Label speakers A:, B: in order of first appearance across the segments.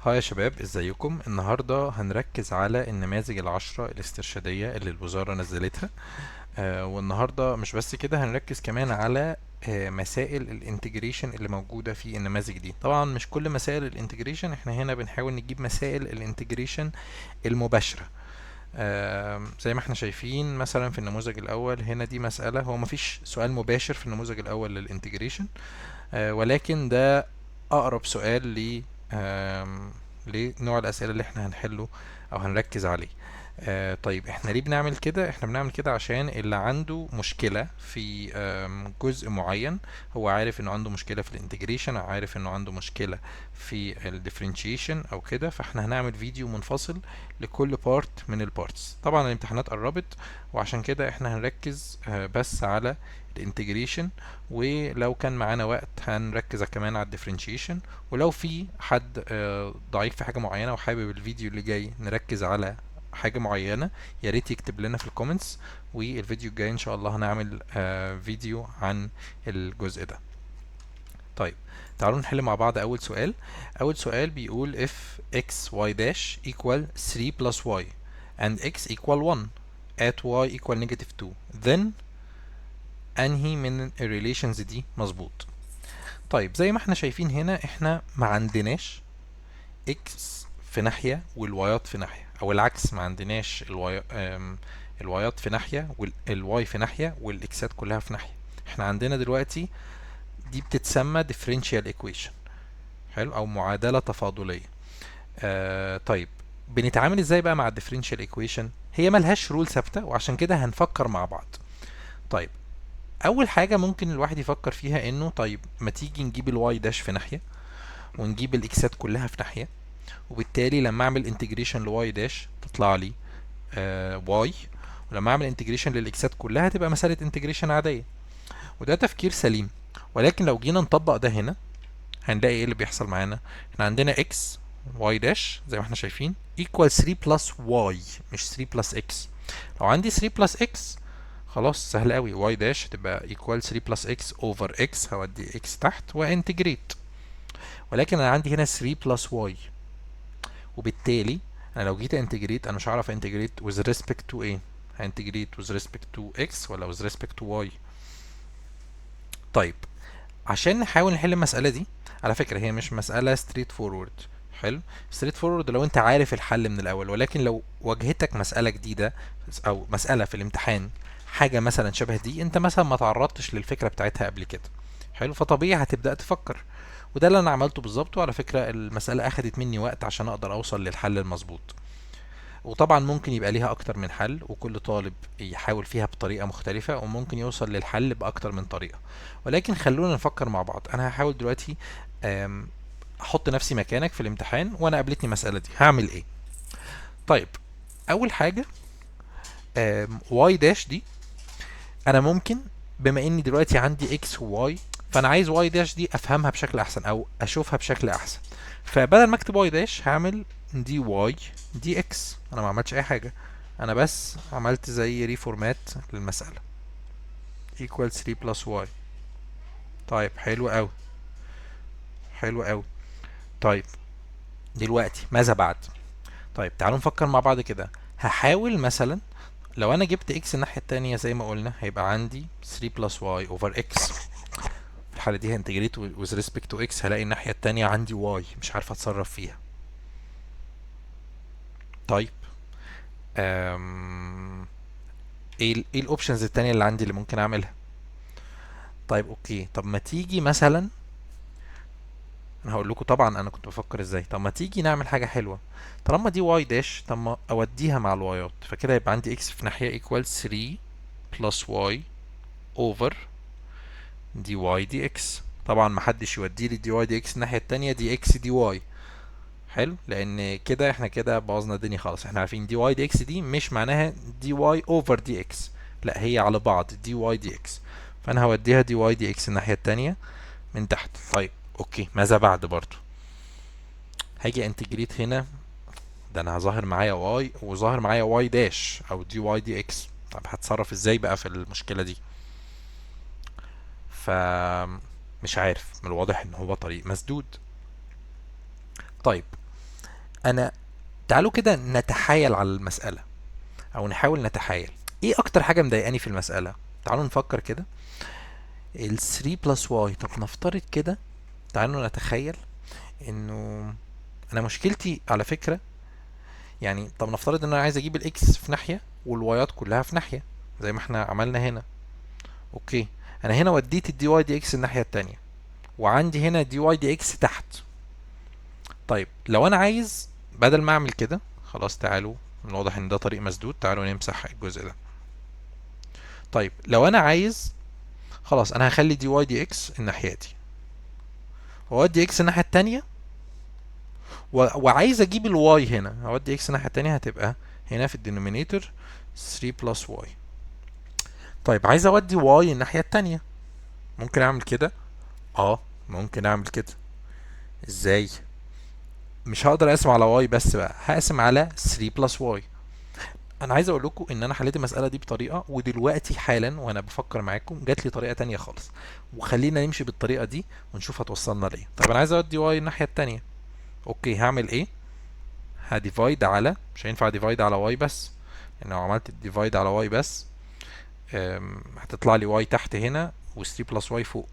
A: هاي يا شباب، ازيكم؟ النهاردة هنركز على النماذج العشرة الاسترشادية اللي الوزارة نزلتها. والنهاردة مش بس كده، هنركز كمان على مسائل الانتجريشن اللي موجودة في النماذج دي. طبعا مش كل مسائل الانتجريشن، احنا هنا بنحاول نجيب مسائل الانتجريشن المباشرة. زي ما احنا شايفين مثلا في النموذج الأول هنا، دي مسألة هو مفيش سؤال مباشر في النموذج الأول للانتجريشن، ولكن ده أقرب سؤال آم، لنوع الأسئلة اللي احنا هنحله أو هنركز عليه. طيب احنا ليه بنعمل كده؟ احنا بنعمل كده عشان اللي عنده مشكلة في جزء معين، هو عارف انه عنده مشكلة في الانتجريشن، عارف انه عنده مشكلة في الديفرنشيشن او كده، فاحنا هنعمل فيديو منفصل لكل بارت من البارتس. طبعا الامتحانات قربت، وعشان كده احنا هنركز بس على الانتجريشن، ولو كان معانا وقت هنركز كمان على الديفرنشيشن. ولو في حد ضعيف في حاجة معينة وحابب الفيديو اللي جاي نركز على حاجة معينة، يا ريت يكتب لنا في الكومنتس، والفيديو الجاي ان شاء الله هنعمل فيديو عن الجزء ده. طيب تعالوا نحل مع بعض اول سؤال. اول سؤال بيقول if x y dash equal 3 plus y and x equal 1 at y equal negative 2 then انهي من الريليشنز دي مظبوط؟ طيب زي ما احنا شايفين هنا، احنا ما عندناش اكس في ناحية والوايات في ناحية، او العكس، ما عندناش الوايات في ناحية والواي في ناحية والاكسات كلها في ناحية. احنا عندنا دلوقتي دي بتتسمى differential equation، حلو، او معادلة تفاضلية. طيب بنتعامل ازاي بقى مع الديفرنشال ايكويشن؟ هي ملهاش رول ثابتة، وعشان كده هنفكر مع بعض. طيب اول حاجة ممكن الواحد يفكر فيها انه طيب ما تيجي نجيب الواي داش في ناحية ونجيب الاكسات كلها في ناحية، وبالتالي لما اعمل انتجريشن لواي داش تطلع لي واي، ولما اعمل انتجريشن للاكسات كلها تبقى مسألة انتجريشن عادية. وده تفكير سليم، ولكن لو جينا نطبق ده هنا هنلاقي ايه اللي بيحصل معانا. احنا عندنا اكس واي داش زي ما احنا شايفين equal 3 plus y، مش 3 plus x. لو عندي 3 plus x خلاص سهل قوي، y داش هتبقى equal 3 plus x over x، هودي x تحت وانتجريت. ولكن انا عندي هنا 3 plus y، وبالتالي انا لو جيت انتجريت انا مش هعرف انتجريت with respect to ايه، هانتجريت with respect to x ولا with respect to y. طيب عشان نحاول نحل المسألة دي، على فكرة هي مش مسألة ستريت فورورد. حلو، ستريت فورورد لو انت عارف الحل من الاول، ولكن لو واجهتك مسألة جديدة او مسألة في الامتحان حاجة مثلا شبه دي، انت مثلا ما تعرضتش للفكرة بتاعتها قبل كده، حلو، فطبيعي هتبدأ تفكر. وده اللي انا عملته بالظبط. وعلى فكرة المسألة اخدت مني وقت عشان اقدر اوصل للحل المظبوط. وطبعا ممكن يبقى ليها اكتر من حل، وكل طالب يحاول فيها بطريقة مختلفة، وممكن يوصل للحل باكتر من طريقة. ولكن خلونا نفكر مع بعض. انا هحاول دلوقتي احط نفسي مكانك في الامتحان وانا قابلتني المسألة دي هعمل ايه. طيب اول حاجة واي داش دي، انا ممكن بما اني دلوقتي عندي اكس وواي، فانا عايز واي داش دي افهمها بشكل احسن او اشوفها بشكل احسن. فبدل ما اكتب واي داش هعمل دي واي دي اكس. انا ما عملتش اي حاجه، انا بس عملت زي ريفورمات للمساله. equal 3 plus y. طيب حلو قوي، حلو قوي. طيب دلوقتي ماذا بعد؟ طيب تعالوا نفكر مع بعض كده. هحاول مثلا لو انا جبت x الناحيه التانية زي ما قلنا، هيبقى عندي 3 plus y over x. في الحالة دي هنتجريت with respect to x، هلاقي الناحية التانية عندي y مش عارف اتصرف فيها. طيب أم... ايه الاوبشنز التانية اللي عندي اللي ممكن اعملها؟ طيب اوكي، طب ما تيجي مثلا، انا هقول لكم طبعا انا كنت بفكر ازاي. طب ما تيجي نعمل حاجة حلوة. طالما دي y داش، طب ما اوديها مع الوايات، فكده يبقى عندي x في ناحية equal 3 plus y over دي y دي x. طبعا ما حدش يودي لي دي y دي x الناحية التانية دي x دي y. حلو، لان كده احنا كده بوظنا الدنيا خالص. احنا عارفين دي واي دي اكس دي مش معناها دي واي اوفر دي اكس، لا هي على بعض دي واي دي اكس. فانا هوديها دي واي دي اكس الناحية التانية من تحت. طيب اوكي، ماذا بعد؟ برضو هاجي انتجريت هنا. ده انا ظاهر معايا واي وظاهر معايا واي داش او دي واي دي اكس. طب هتصرف ازاي بقى في المشكلة دي؟ ف مش عارف، من الواضح ان هو طريق مسدود. طيب انا تعالوا كده نتحايل على المسألة، او نحاول نتحايل ايه اكتر حاجة مضايقاني في المسألة. تعالوا نفكر كده. ال 3 بلس واي، طب نفترض كده، تعالوا نتخيل انه انا مشكلتي على فكرة، يعني طب نفترض ان انا عايز اجيب الاكس في ناحية والوايات كلها في ناحية زي ما احنا عملنا هنا. اوكي، انا هنا وديت الدي واي دي اكس الناحية التانية، وعندي هنا دي واي دي اكس تحت. طيب لو انا عايز بدل ما اعمل كده، خلاص تعالوا، من واضح ان ده طريق مسدود، تعالوا نمسح الجزء ده. طيب لو انا عايز، خلاص انا هخلي دي واي دي اكس الناحية دي، واودي اكس الناحية التانية، وعايز اجيب الواي هنا، هودي اكس الناحية التانية، هتبقى هنا في الدينومينيتور 3 بلس واي. طيب عايز اودي واي الناحية التانية، ممكن اعمل كده. اه ممكن اعمل كده. ازاي؟ مش هقدر اقسم على واي بس بقى، هقسم على 3 بلس واي. انا عايز اقول لكم ان انا حليت المساله دي بطريقه، ودلوقتي حالا وانا بفكر معاكم جات لي طريقه تانية خالص، وخلينا نمشي بالطريقه دي ونشوف هتوصلنا ليه. طيب انا عايز اودي واي الناحيه التانية، اوكي هعمل ايه؟ هديفايد على، مش هينفع ديفايد على واي بس، لان لو عملت ديفايد على واي بس هتطلع لي واي تحت هنا و3 بلس واي فوق.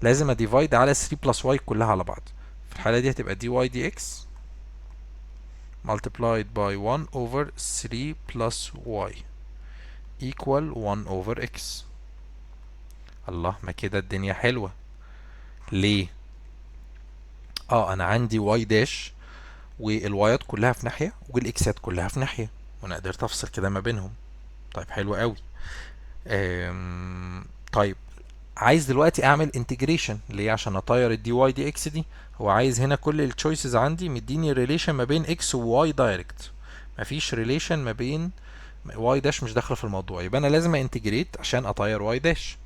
A: لازم اديفايد على 3 بلس واي كلها على بعض. في الحاله دي هتبقى دي واي دي اكس multiplied by 1 over 3 plus y equal 1 over x. الله، ما كده الدنيا حلوة. ليه؟ انا عندي y داش والوايات كلها في ناحية والاكسات كلها في ناحية، وانا قدرت افصل كده ما بينهم. طيب حلو قوي. طيب عايز دلوقتي اعمل انتجريشن ليه؟ عشان اطير الدي واي دي اكس دي. هو عايز هنا كل التشويسز عندي مديني ريليشن ما بين اكس وواي دايركت، مفيش ريليشن ما بين واي داش، مش داخله في الموضوع، يبقى انا لازم انتجريت عشان اطير واي داش.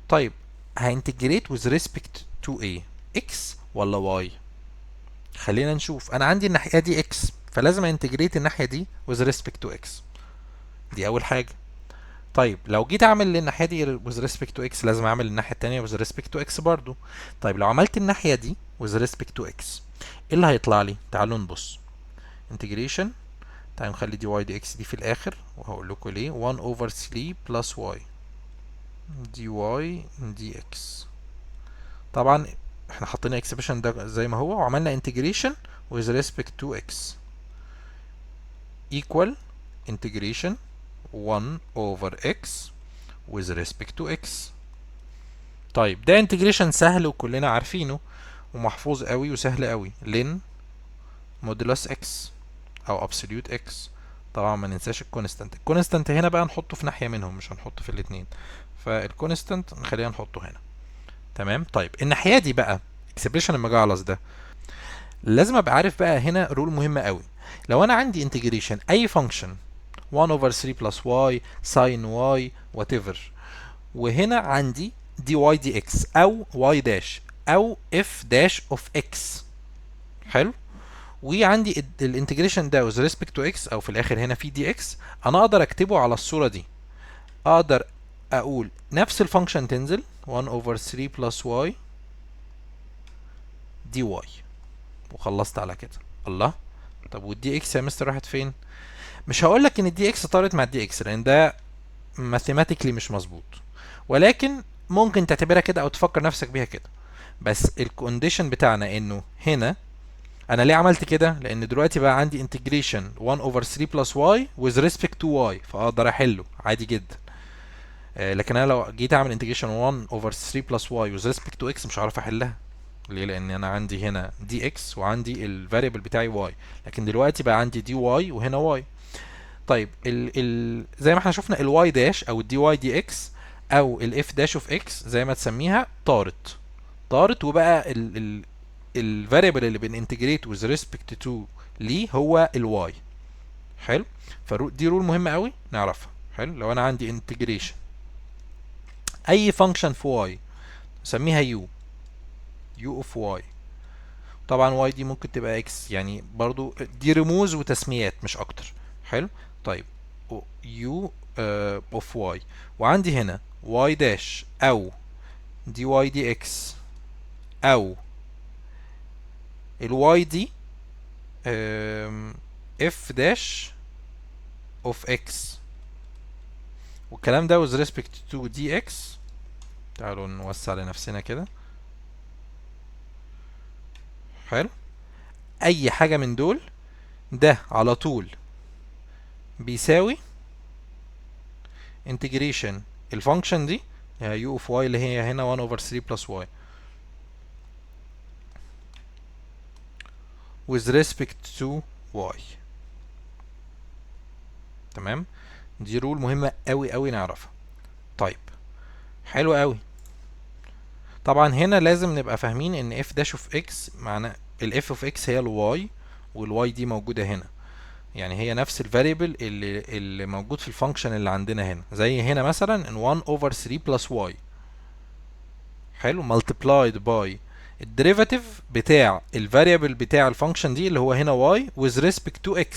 A: طيب هانتجريت with respect to ايه؟ اكس ولا واي؟ خلينا نشوف. انا عندي الناحيه دي اكس، فلازم انتجريت الناحيه دي with respect to اكس، دي اول حاجه. طيب لو جيت اعمل للناحيه دي with respect to x، لازم اعمل الناحيه التانية with respect to x برضو. طيب لو عملت الناحيه دي with respect to x، ايه اللي هيطلع لي؟ تعالوا نبص. integration، تعالوا نخلي دي y دي x دي في الاخر، وهقول لكم ليه. 1 over 3 plus y دي y دي x. طبعا احنا حطينا expression ده زي ما هو، وعملنا integration with respect to x equal integration 1 over x with respect to x. طيب ده انتجريشن سهل وكلنا عارفينه ومحفوظ قوي وسهل قوي، لين مودولوس اكس او ابسوليوت اكس. طبعا ما ننساش الكونستانت. الكونستانت هنا بقى نحطه في ناحيه منهم، مش هنحطه في الاثنين، فالكونستانت نخلينا نحطه هنا. تمام. طيب الناحيه دي بقى اكسبريشن المجعلص ده، لازم ابقى عارف بقى هنا رول مهمه قوي. لو انا عندي انتجريشن اي فانكشن 1 over 3 plus y sin y whatever، وهنا عندي دي واي دي اكس او واي داش او اف داش اوف اكس، حلو، وعندي الانتجريشن ده with respect to x، او في الاخر هنا في دي اكس، انا اقدر اكتبه على الصوره دي. اقدر اقول نفس الفانكشن تنزل 1 over 3 plus y دي واي، وخلصت على كده. الله، طب والدي اكس يا مستر راحت فين؟ مش هقول لك ان الدي اكس طارت مع الدي اكس، لان ده ماثيماتيكلي مش مظبوط، ولكن ممكن تعتبرها كده او تفكر نفسك بيها كده. بس الكونديشن بتاعنا انه هنا، انا ليه عملت كده؟ لان دلوقتي بقى عندي انتجريشن 1 over 3 plus y with respect to y، فاقدر احله عادي جدا. لكن انا لو جيت اعمل انتجريشن 1 over 3 plus y with respect to x، مش هعرف احلها. ليه؟ لان انا عندي هنا دي اكس وعندي الفاريبل بتاعي y، لكن دلوقتي بقى عندي دي واي وهنا y. طيب زي ما احنا شفنا الواي داش او الدي واي دي اكس او الاف داش اوف اكس زي ما تسميها طارت وبقى الفاريبل اللي بننتجريت with respect to ليه هو الواي. حلو، فدي رول مهمه قوي نعرفها. حلو، لو انا عندي انتجريشن اي فانكشن في واي نسميها يو اوف واي، طبعا واي دي ممكن تبقى اكس، يعني برضو دي رموز وتسميات مش اكتر. حلو. طيب يو اوف واي، وعندي هنا واي داش او دي واي دي اكس او الواي دي f dash of x، والكلام ده with respect to dx. تعالوا نوسع لنفسنا كده. حلو، اي حاجة من دول ده على طول بيساوي integration الفانكشن دي u of y اللي هي هنا 1 over 3 plus y with respect to y. تمام، دي رول مهمة قوي قوي نعرفها. طيب حلو قوي. طبعا هنا لازم نبقى فاهمين ان f dash of x معناه ال f of x هي ال y، وال y دي موجودة هنا، يعني هي نفس الفاريبل اللي موجود في الفانكشن اللي عندنا هنا، زي هنا مثلا ان 1 over 3 plus y. حلو، multiplied by الديريفاتيف بتاع الفاريبل بتاع الفانكشن دي اللي هو هنا y with respect to x،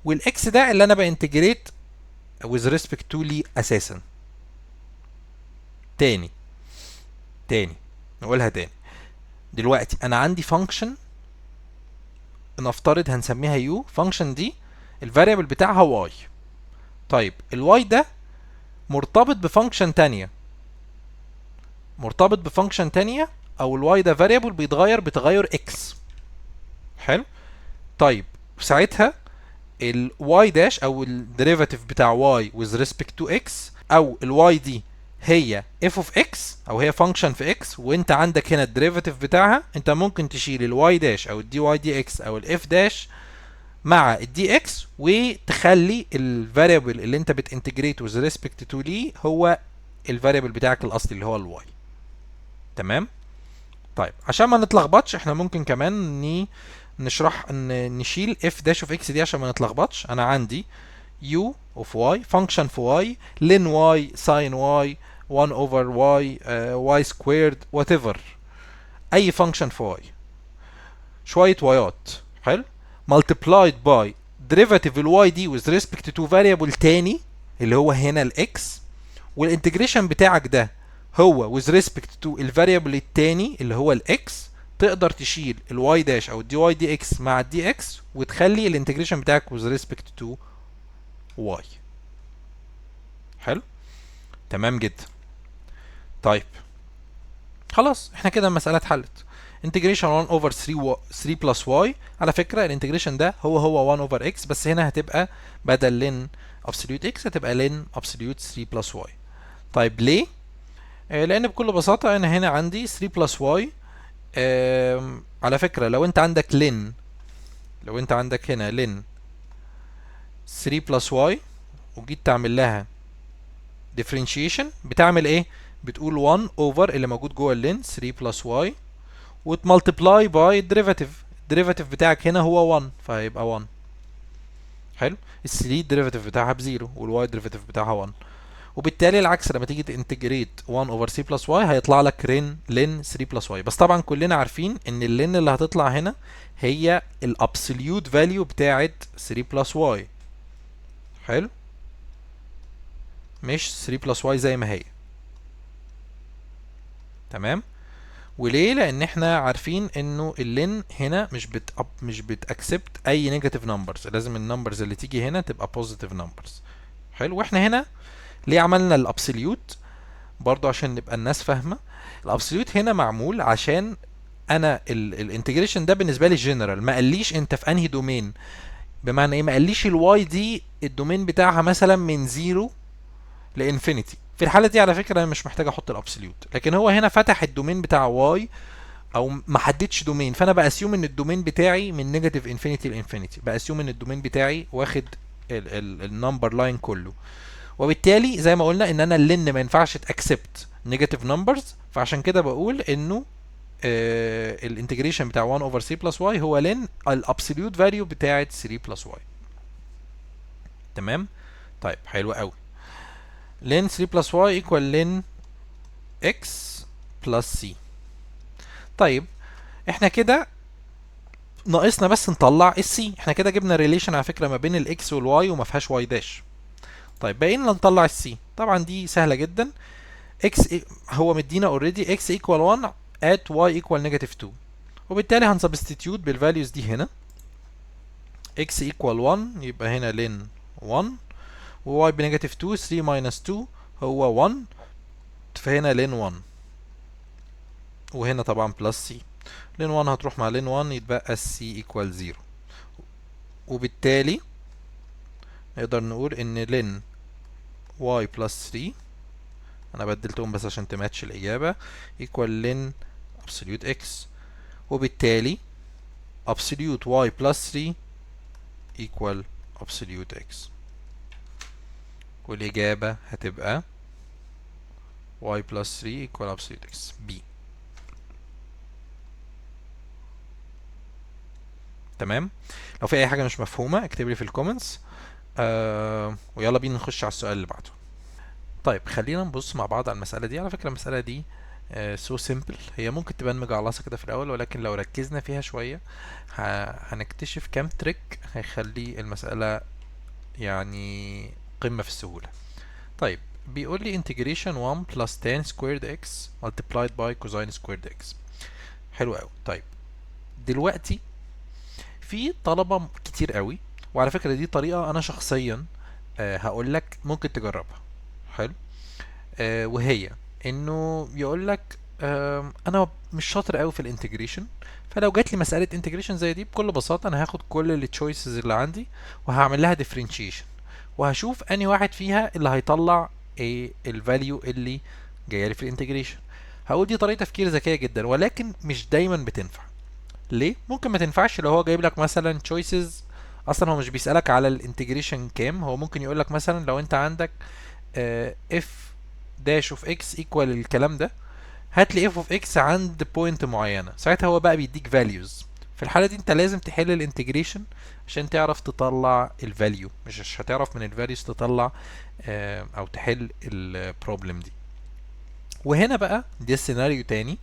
A: والاكس ده اللي انا بانتجريت with respect to ليه اساسا. تاني نقولها تاني. دلوقتي انا عندي فانكشن نفترض هنسميها u، فانكشن دي الفاريبل بتاعها y. طيب الواي ده مرتبط بفانكشن تانية، او الواي ده فاريبل بيتغير بتغير x. حلو، طيب ساعتها الواي داش او الديريفاتيف بتاع y with respect to x، او الواي دي هي f of x او هي فانكشن في x، وانت عندك هنا الديريفاتيف بتاعها، انت ممكن تشيل الواي داش او الدي واي دي اكس او الاف داش مع الدي اكس، وتخلي الفاريبل اللي انت بتنتجريت with respect to ليه هو الفاريبل بتاعك الاصلي اللي هو الواي. تمام. طيب عشان ما نتلخبطش احنا ممكن كمان نشرح ان نشيل f dash of x دي عشان ما نتلخبطش. انا عندي u of y function في y ln y sin y 1 over y y squared whatever، اي function في y شوية وايات. حلو، multiplied by derivative ال y دي with respect to variable تاني اللي هو هنا ال x، والانتجريشن بتاعك ده هو with respect to الفاريبل التاني اللي هو ال x. تقدر تشيل ال y داش او الدي واي دي اكس مع الدي اكس وتخلي الانتجريشن بتاعك with respect to y. حلو، تمام جدا. طيب خلاص احنا كده المسألة اتحلت. انتجريشن 1 over 3 plus y. على فكرة الانتجريشن ده هو 1 over x، بس هنا هتبقى بدل ln absolute x هتبقى ln absolute 3 plus y. طيب ليه؟ لان بكل بساطة انا هنا عندي 3 plus y. على فكرة لو انت عندك هنا ln 3 plus y وجيت تعمل لها differentiation بتعمل ايه؟ بتقول 1 over اللي موجود جوه اللين 3 plus y وتملتبلاي باي الديريفاتيف بتاعك هنا هو 1 فهيبقى 1. حلو، ال 3 الديريفاتيف بتاعها بزيرو والواي الديريفاتيف بتاعها 1، وبالتالي العكس لما تيجي تنتجريت 1 over 3 plus y هيطلع لك ln 3 plus y. بس طبعا كلنا عارفين ان اللين اللي هتطلع هنا هي الابسوليوت فاليو بتاعت 3 plus y. حلو، مش 3 plus y زي ما هي. تمام. وليه؟ لان احنا عارفين انه اللين هنا مش بتاكسبت اي نيجاتيف نمبرز، لازم النمبرز اللي تيجي هنا تبقى بوزيتيف نمبرز. حلو، واحنا هنا ليه عملنا الابسوليوت؟ برضو عشان نبقى الناس فاهمه، الابسوليوت هنا معمول عشان انا الانتجريشن ده بالنسبه لي جنرال، ما قاليش انت في انهي دومين. بمعنى ايه؟ ما قاليش الواي دي الدومين بتاعها مثلا من 0 لانفينيتي. في الحاله دي على فكره انا مش محتاج احط الابسوليوت، لكن هو هنا فتح الدومين بتاع واي او ما حددش دومين، فانا باسيوم ان الدومين بتاعي من نيجاتيف انفينيتي لانفينيتي، باسيوم ان الدومين بتاعي واخد النمبر لاين كله، وبالتالي زي ما قلنا ان انا اللين ما ينفعش تاكسبت نيجاتيف نمبرز، فعشان كده بقول انه الانتجريشن بتاع 1 over 3 plus y هو لين الابسوليوت فاليو بتاعت 3 plus y. تمام. طيب حلو قوي. ln 3 plus y equal ln x plus c. طيب احنا كده ناقصنا بس نطلع السي. احنا كده جبنا ريليشن على فكره ما بين الاكس والواي وما فيهاش واي داش. طيب باقي لنا نطلع السي. طبعا دي سهله جدا. x هو مدينا اوريدي x equal 1 at y equal negative 2، وبالتالي هنسبستيتيوت بالفاليوز دي هنا. x equal 1 يبقى هنا لين 1، و y بنيجاتيف 2، 3 minus 2 هو 1، فهنا لين 1، وهنا طبعا بلس c. لين 1 هتروح مع لين 1 يتبقى c equal 0، وبالتالي نقدر نقول ان لين y plus 3، انا بدلتهم بس عشان تماتش الاجابة، equal لين absolute x، وبالتالي absolute y plus 3 equal absolute x، والإجابة هتبقى y plus 3 equal absolute x b. تمام. لو في أي حاجة مش مفهومة اكتب لي في الكومنتس. ويلا بينا نخش على السؤال اللي بعده. طيب خلينا نبص مع بعض على المسألة دي. على فكرة المسألة دي سو سيمبل، هي ممكن تبان مجعلصة كده في الأول، ولكن لو ركزنا فيها شوية هنكتشف كام تريك هيخلي المسألة يعني قمة في السهولة. طيب بيقول لي integration 1 plus tan squared x multiplied by cosine squared x. حلو قوي. طيب دلوقتي في طلبة كتير قوي، وعلى فكرة دي طريقة انا شخصيا هقول لك ممكن تجربها. حلو. وهي انه يقول لك انا مش شاطر قوي في الانتجريشن، فلو جات لي مسألة انتجريشن زي دي بكل بساطة انا هاخد كل التشويسز اللي عندي وهعمل لها differentiation، وهشوف اني واحد فيها اللي هيطلع ايه الفاليو اللي جايه لي في الانتجريشن. هقول دي طريقة تفكير ذكية جدا، ولكن مش دايما بتنفع. ليه؟ ممكن ما تنفعش لو هو جايب لك مثلا choices اصلا هو مش بيسألك على الانتجريشن كام، هو ممكن يقول لك مثلا لو انت عندك f dash of x equal الكلام ده، هات لي f of x عند بوينت معينة، ساعتها هو بقى بيديك values. في الحالة دي انت لازم تحل الانتجريشن عشان تعرف تطلع الفاليو، مش هتعرف من الفاليوز تطلع او تحل البروبلم دي. وهنا بقى دي السيناريو تاني،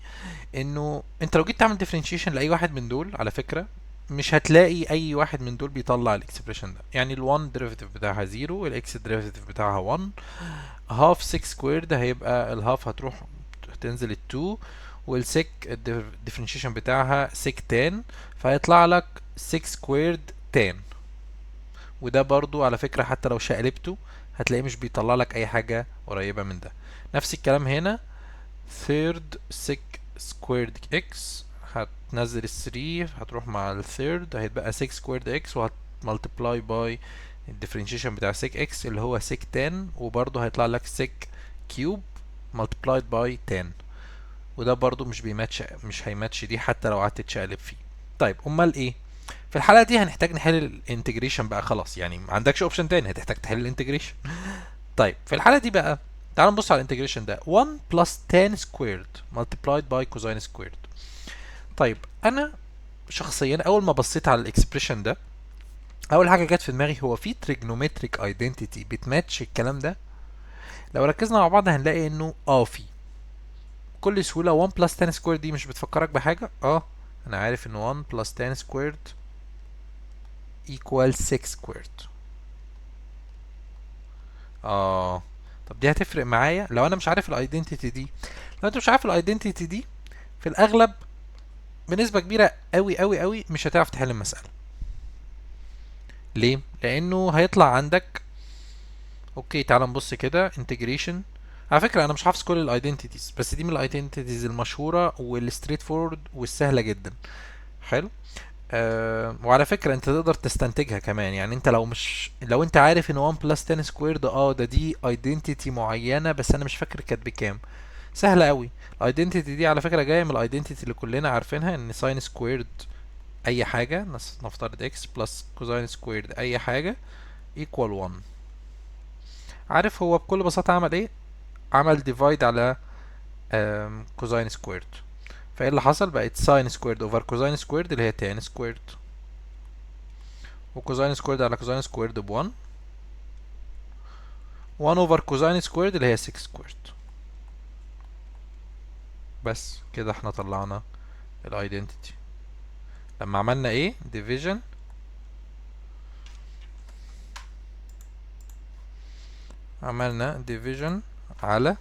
A: انه انت لو جيت تعمل differentiation لاي واحد من دول على فكرة مش هتلاقي اي واحد من دول بيطلع الاكسبريشن ده. يعني ال1 derivative بتاعها 0، والاكس derivative بتاعها 1، هاف 6 سكويرد هيبقى الهاف هتروح هتنزل ال2، والسك الديفرنشيشن بتاعها سك تان، فهيطلع لك 6 سكويرد تان. وده برضو على فكرة حتى لو شقلبته هتلاقيه مش بيطلع لك اي حاجة قريبة من ده. نفس الكلام هنا، third sec squared x هتنزل ال 3 هتروح مع ال third هيتبقى 6 squared x، وهت multiply by الديفرنشيشن بتاع sec x اللي هو sec 10، وبرضه هيطلع لك sec cube multiplied by 10، وده برضه مش بيماتش، مش هيماتش دي حتى لو قعدت تشقلب فيه. طيب امال ايه؟ في الحالة دي هنحتاج نحل الانتجريشن بقى، خلاص يعني ما عندكش اوبشن تاني، هتحتاج تحل الانتجريشن. طيب في الحالة دي بقى تعال نبص على الانتجريشن ده، 1 plus tan squared multiplied by cosine squared. طيب انا شخصيا اول ما بصيت على الاكسبريشن ده اول حاجه جت في دماغي هو في trigonometric identity بتماتش الكلام ده. لو ركزنا مع بعض هنلاقي انه في بكل سهوله 1 plus tan squared دي مش بتفكرك بحاجه. انا عارف ان 1 plus tan squared equal 6 squared. طب دي هتفرق معايا لو انا مش عارف الايدنتيتي دي. لو انت مش عارف الايدنتيتي دي في الاغلب بنسبة كبيرة قوي قوي قوي مش هتعرف تحل المسألة. ليه؟ لانه هيطلع عندك اوكي تعال نبص كده انتجريشن. على فكرة انا مش حافظ كل الايدنتيتيز، بس دي من الايدنتيتيز المشهورة والستريت فورد والسهلة جدا. حلو. وعلى فكرة انت تقدر تستنتجها كمان، يعني انت لو انت عارف ان 1 plus 10 سكويرد ده دي ايدنتيتي معينة، بس انا مش فاكر كانت بكام. سهلة قوي. الايدنتيتي دي على فكرة جاية من الايدنتيتي اللي كلنا عارفينها، ان ساين سكويرد اي حاجة نفترض x بلس كوزين سكويرد اي حاجة equal 1. عارف هو بكل بساطة عمل ايه؟ عمل divide على كوزين سكويرد، فايه اللي حصل؟ بقت ساين سكويرد اوفر كوزين سكويرد اللي هي تان سكويرد، وكوزين سكويرد على كوزين سكويرد ب 1، 1 اوفر كوزين سكويرد اللي هي 6 سكويرد. بس كده احنا طلعنا الايدنتيتي لما عملنا ايه؟ division عملنا division على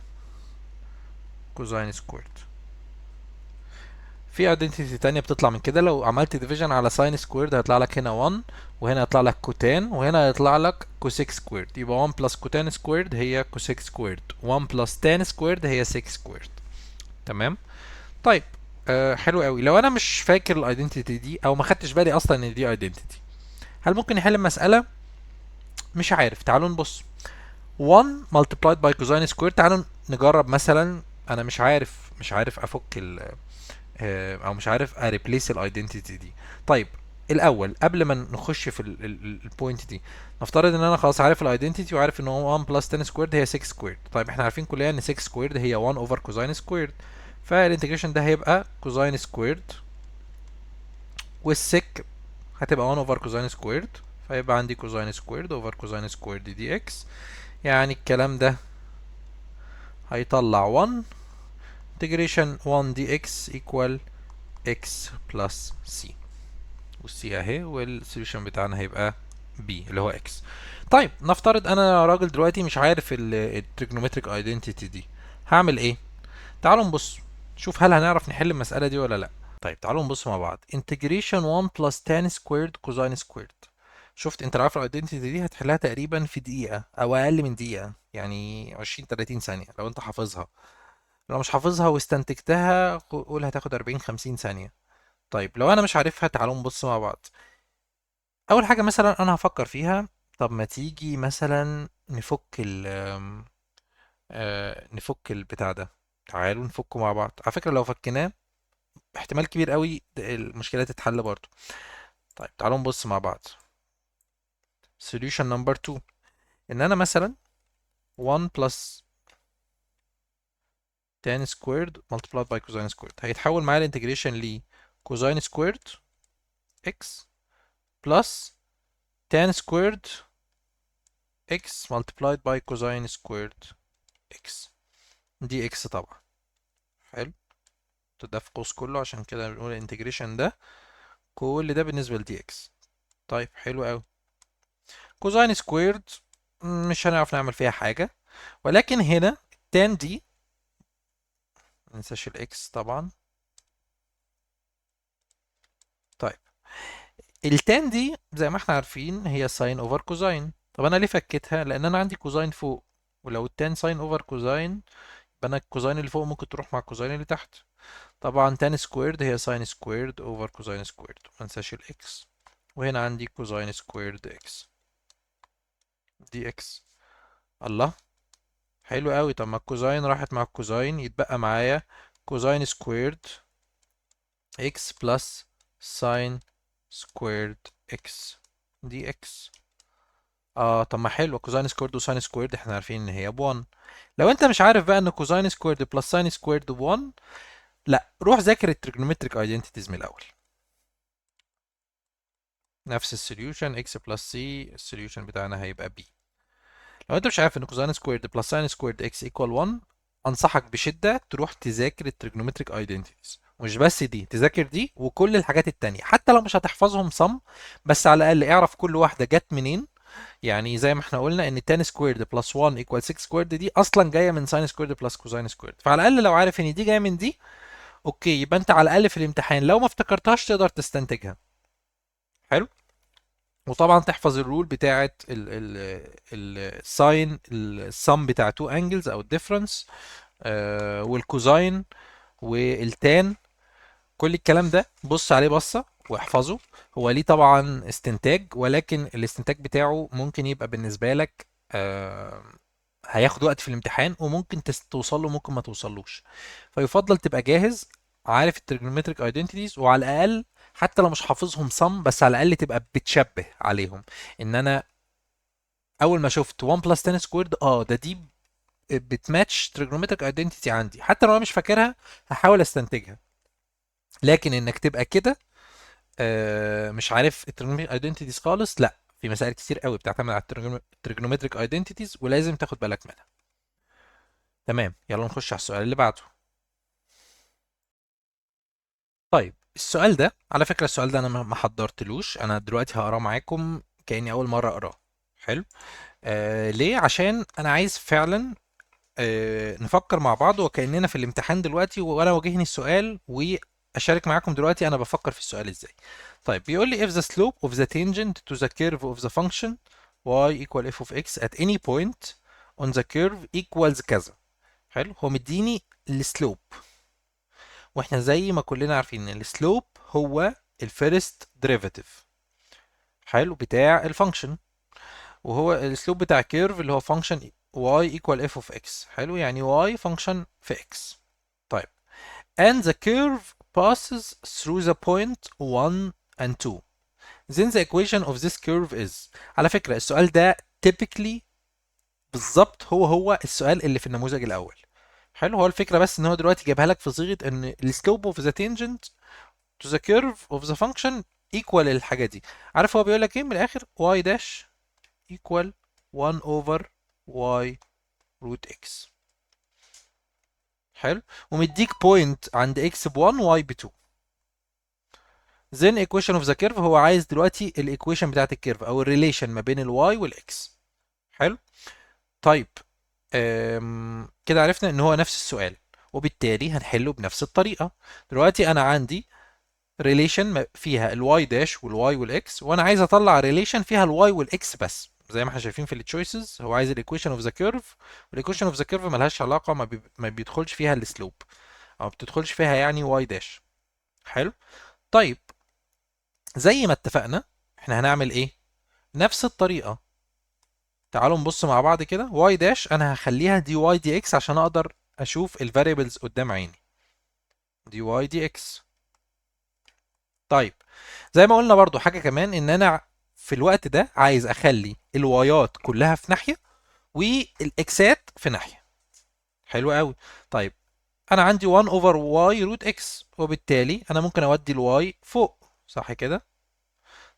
A: كوزين سكويرد. في ايدنتيتي تانية بتطلع من كده، لو عملت ديفيجن على ساين سكويرد هيطلع لك هنا 1، وهنا هيطلع لك كوتان، وهنا هيطلع لك كوسيك سكويرد. يبقى 1 بلس كوتان سكويرد هي كوسيك سكويرد، 1 بلس تان سكويرد هي سيك سكويرد. تمام. طيب حلو قوي. لو انا مش فاكر الايدنتيتي دي او ما خدتش بالي اصلا ان دي ايدنتيتي، هل ممكن نحل المسألة؟ مش عارف. تعالوا نبص. 1 multiplied by cosine squared. تعالوا نجرب مثلا. انا مش عارف افك او مش عارف اريبليس الايدنتيتي دي. طيب الاول قبل ما نخش في البوينت دي، نفترض ان انا خلاص عارف الايدنتيتي وعارف ان هو 1 بلس 10 سكويرد هي 6 سكويرد. طيب احنا عارفين كلنا ان 6 سكويرد هي 1 اوفر كوزاين سكويرد، فالانتجريشن ده هيبقى كوزاين سكويرد، والسك هتبقى 1 اوفر كوزاين سكويرد، فيبقى عندي كوزاين سكويرد اوفر كوزاين سكويرد دي اكس. يعني الكلام ده هيطلع 1 integration 1 dx equal x plus c، والسي اهي، والسوليوشن بتاعنا هيبقى b اللي هو x. طيب نفترض انا راجل دلوقتي مش عارف التريجنومتريك ايدنتيتي دي، هعمل ايه؟ تعالوا نبص شوف هل هنعرف نحل المسألة دي ولا لا. طيب تعالوا نبص مع بعض. integration 1 plus tan squared cosine squared. شفت انت لو عارف الايدنتيتي دي هتحلها تقريبا في دقيقة او اقل من دقيقة، يعني 20 30 ثانية لو انت حافظها. لو مش حافظها واستنتجتها قول هتاخد 40 50 ثانية. طيب لو انا مش عارفها تعالوا نبص مع بعض. اول حاجة مثلا انا هفكر فيها، طب ما تيجي مثلا نفك ال نفك البتاع ده. تعالوا نفكه مع بعض. على فكرة لو فكناه احتمال كبير قوي المشكلة تتحل برضه. طيب تعالوا نبص مع بعض. solution number 2، ان انا مثلا 1 plus tan squared multiplied by cosine squared هيتحول معايا الانتجريشن ل cosine squared x plus tan squared x multiplied by cosine squared x دي x طبعا. حلو. ده في قوس كله، عشان كده بنقول الانتجريشن ده كل ده بالنسبة ل dx. طيب حلو قوي. كوزاين سكويرد مش هنعرف نعمل فيها حاجة، ولكن هنا tan دي مننساش الاكس طبعا. طيب التان دي زي ما احنا عارفين هي ساين اوفر كوزاين. طب انا ليه فكيتها؟ لان انا عندي كوزاين فوق، ولو التان ساين اوفر كوزاين يبقى انا الكوزاين اللي فوق ممكن تروح مع الكوزاين اللي تحت. طبعا تان سكويرد هي ساين سكويرد اوفر كوزاين سكويرد، مننساش الاكس. وهنا عندي كوزاين سكويرد اكس دي اكس. الله، حلو قوي. طب ما الكوزاين راحت مع الكوزاين، يتبقى معايا كوزاين سكويرد اكس بلس ساين سكويرد اكس دي اكس. طب ما حلو، كوزاين سكويرد وساين سكويرد احنا عارفين ان هي ب1. لو انت مش عارف بقى ان كوزاين سكويرد بلس ساين سكويرد ب1، لا روح ذاكر التريجونومتريك ايدنتيتيز من الاول. نفس السوليوشن اكس بلس سي، السوليوشن بتاعنا هيبقى بي. لو انت مش عارف ان كوزاين سكويرد بلس ساين سكويرد اكس ايكوال 1، انصحك بشده تروح تذاكر التريجونومتريك ايدنتيتيز. ومش بس دي، تذاكر دي وكل الحاجات التانية، حتى لو مش هتحفظهم صم، بس على الاقل اعرف كل واحده جت منين. يعني زي ما احنا قلنا ان tan سكويرد بلس 1 ايكوال 6 سكويرد دي اصلا جايه من ساين سكويرد بلس كوزاين سكويرد، فعلى الاقل لو عارف ان دي جايه من دي، اوكي، يبقى انت على الاقل في الامتحان لو ما افتكرتهاش تقدر تستنتجها. حلو. وطبعا تحفظ الرول بتاعه الساين السم بتاع تو انجلز او الديفرنس، والكوزاين والتان. كل الكلام ده بص عليه بصة واحفظه. هو ليه طبعا استنتاج، ولكن الاستنتاج بتاعه ممكن يبقى بالنسبة لك هياخد وقت في الامتحان، وممكن توصل له ممكن ما توصلوش. فيفضل تبقى جاهز عارف التريجونومتريك ايدنتيتيز، وعلى الاقل حتى لو مش حافظهم صم، بس على الاقل تبقى بتشبه عليهم. ان انا اول ما شفت 1 بلس 10 سكويرد ده دي بتماتش تريجونومتريك ايدنتيتي عندي، حتى لو انا مش فاكرها هحاول استنتجها. لكن انك تبقى كده مش عارف التريجونومتريك ايدنتيتيز خالص، لا، في مسائل كتير قوي بتعتمد على التريجونومتريك ايدنتيتيز ولازم تاخد بالك منها. تمام، يلا نخش على السؤال اللي بعده. طيب السؤال ده على فكرة، السؤال ده انا ما حضرتلوش، انا دلوقتي هقراه معاكم كأني اول مرة اقراه. حلو. ليه؟ عشان انا عايز فعلا نفكر مع بعض وكأننا في الامتحان دلوقتي، وانا واجهني السؤال اشارك معاكم دلوقتي انا بفكر في السؤال ازاي. طيب بيقول لي if the slope of the tangent to the curve of the function y equal f of x at any point on the curve equals كذا. حلو، هو مديني السلوب، واحنا زي ما كلنا عارفين ان السلوب هو الفيرست ديريفاتيف، حلو، بتاع الفانكشن، وهو الاسلوب بتاع كيرف اللي هو فانكشن y equal f of x. حلو، يعني y فانكشن في x. طيب and the curve passes through the point 1 and 2 then the equation of this curve is. على فكرة السؤال ده typically بالظبط هو السؤال اللي في النموذج الأول. حلو، هو الفكرة بس ان هو دلوقتي جايبها لك في صيغة ان السلوب of the tangent to the curve of the function equal الحاجة دي. عارف هو بيقول لك ايه من الآخر؟ y dash equal 1 over y root x. حلو، ومديك بوينت عند x ب 1 y ب 2. then equation of the curve، هو عايز دلوقتي الايكويشن بتاعت الكيرف او الريليشن ما بين الواي والاكس. حلو، طيب كده عرفنا ان هو نفس السؤال، وبالتالي هنحله بنفس الطريقة. دلوقتي انا عندي ريليشن فيها الواي داش والواي والاكس، وانا عايز اطلع ريليشن فيها الواي والاكس بس، زي ما احنا شايفين في التشويسز هو عايز الايكويشن اوف ذا كيرف، والايكويشن اوف ذا كيرف ملهاش علاقة، ما بيدخلش فيها السلوب، او ما بتدخلش فيها يعني واي داش. حلو، طيب زي ما اتفقنا احنا هنعمل ايه؟ نفس الطريقة. تعالوا نبص مع بعض كده. واي داش انا هخليها دي واي دي اكس عشان اقدر اشوف الفاريبلز قدام عيني. دي واي دي اكس. طيب زي ما قلنا برضو حاجة كمان، ان انا في الوقت ده عايز اخلي الوايات كلها في ناحية والاكسات في ناحية. حلو قوي. طيب انا عندي 1 اوفر واي روت اكس، وبالتالي انا ممكن اودي الواي فوق، صح كده؟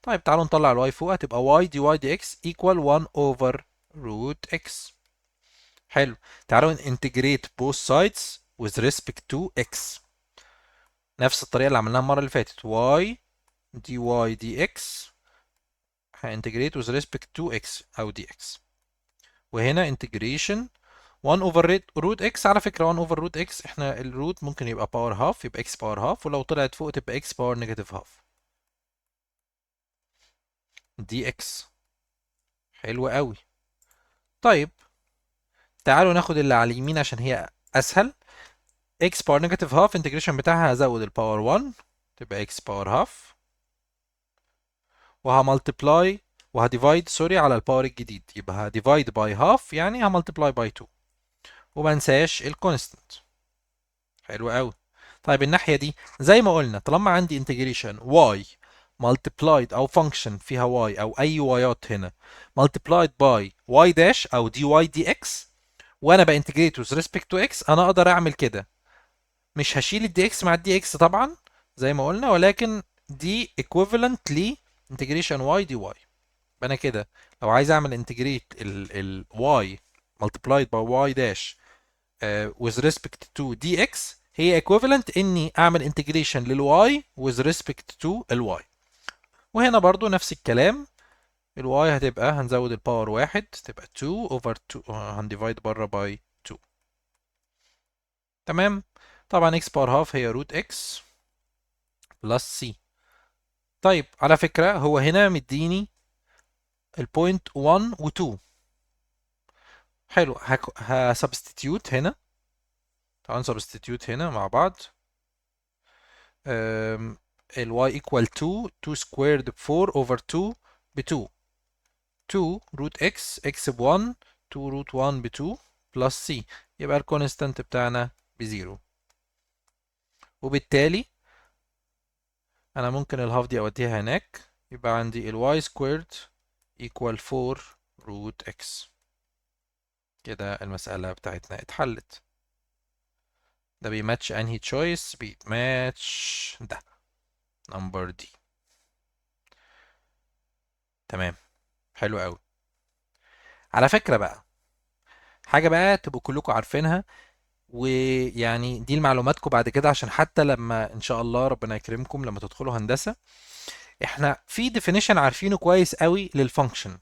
A: طيب تعالوا نطلع الواي فوق، هتبقى y دي y دي x equal 1 over root x. حلو، تعالوا integrate both sides with respect to x. نفس الطريقة اللي عملناها المرة اللي فاتت. y دي y دي x هانتجريت with respect to x أو dx. وهنا integration 1 over root x. على فكرة 1 over root x احنا الروت ممكن يبقى باور هاف، يبقى x باور هاف، ولو طلعت فوق تبقى x باور نيجاتيف هاف dx. حلو قوي. طيب تعالوا ناخد اللي على اليمين عشان هي اسهل. x باور نيجاتيف هاف انتجريشن بتاعها هزود الباور 1 تبقى x باور هاف، وهملتبلاي وهديفايد سوري على الباور الجديد، يبقى هديفايد باي هاف يعني هملتبلاي باي 2، وما انساش الكونستنت. حلو قوي. طيب الناحيه دي زي ما قلنا طالما عندي انتجريشن y multiplied او فانكشن فيها y او اي وايات هنا multiplied by y dash او dy dx، وانا بانتجريت with respect to x، انا اقدر اعمل كده. مش هشيل الدي اكس مع الدي اكس طبعا زي ما قلنا، ولكن دي equivalent ل integration y دي y. انا كده لو عايز اعمل انتجريت ال y multiplied by y dash with respect to dx، هي equivalent اني اعمل انتجريشن لل y with respect to ال y. وهنا برضو نفس الكلام، ال y هتبقى هنزود الباور واحد تبقى 2 over 2 هنديفايد بره by 2. تمام. طبعا x باور هاف هي روت x بلس c. طيب على فكرة هو هنا مديني البوينت 1 و 2. حلو، هسبستيتيوت هنا. تعالوا نسبستيتيوت هنا مع بعض. ال y equal 2 2 squared ب 4 over 2 ب 2 2 root x x ب 1 2 root 1 ب 2 plus c، يبقى الكونستانت بتاعنا بزيرو. وبالتالي انا ممكن الهاف دي اوديها هناك، يبقى عندي ال y squared equal 4 root x. كده المسألة بتاعتنا اتحلت. ده بيماتش انهي تشويس؟ بيماتش ده نمبر دي. تمام، حلو قوي. على فكرة بقى حاجة بقى تبقوا كلكم عارفينها، ويعني دي لمعلوماتكم بعد كده عشان حتى لما ان شاء الله ربنا يكرمكم لما تدخلوا هندسة، احنا في definition عارفينه كويس قوي للفانكشن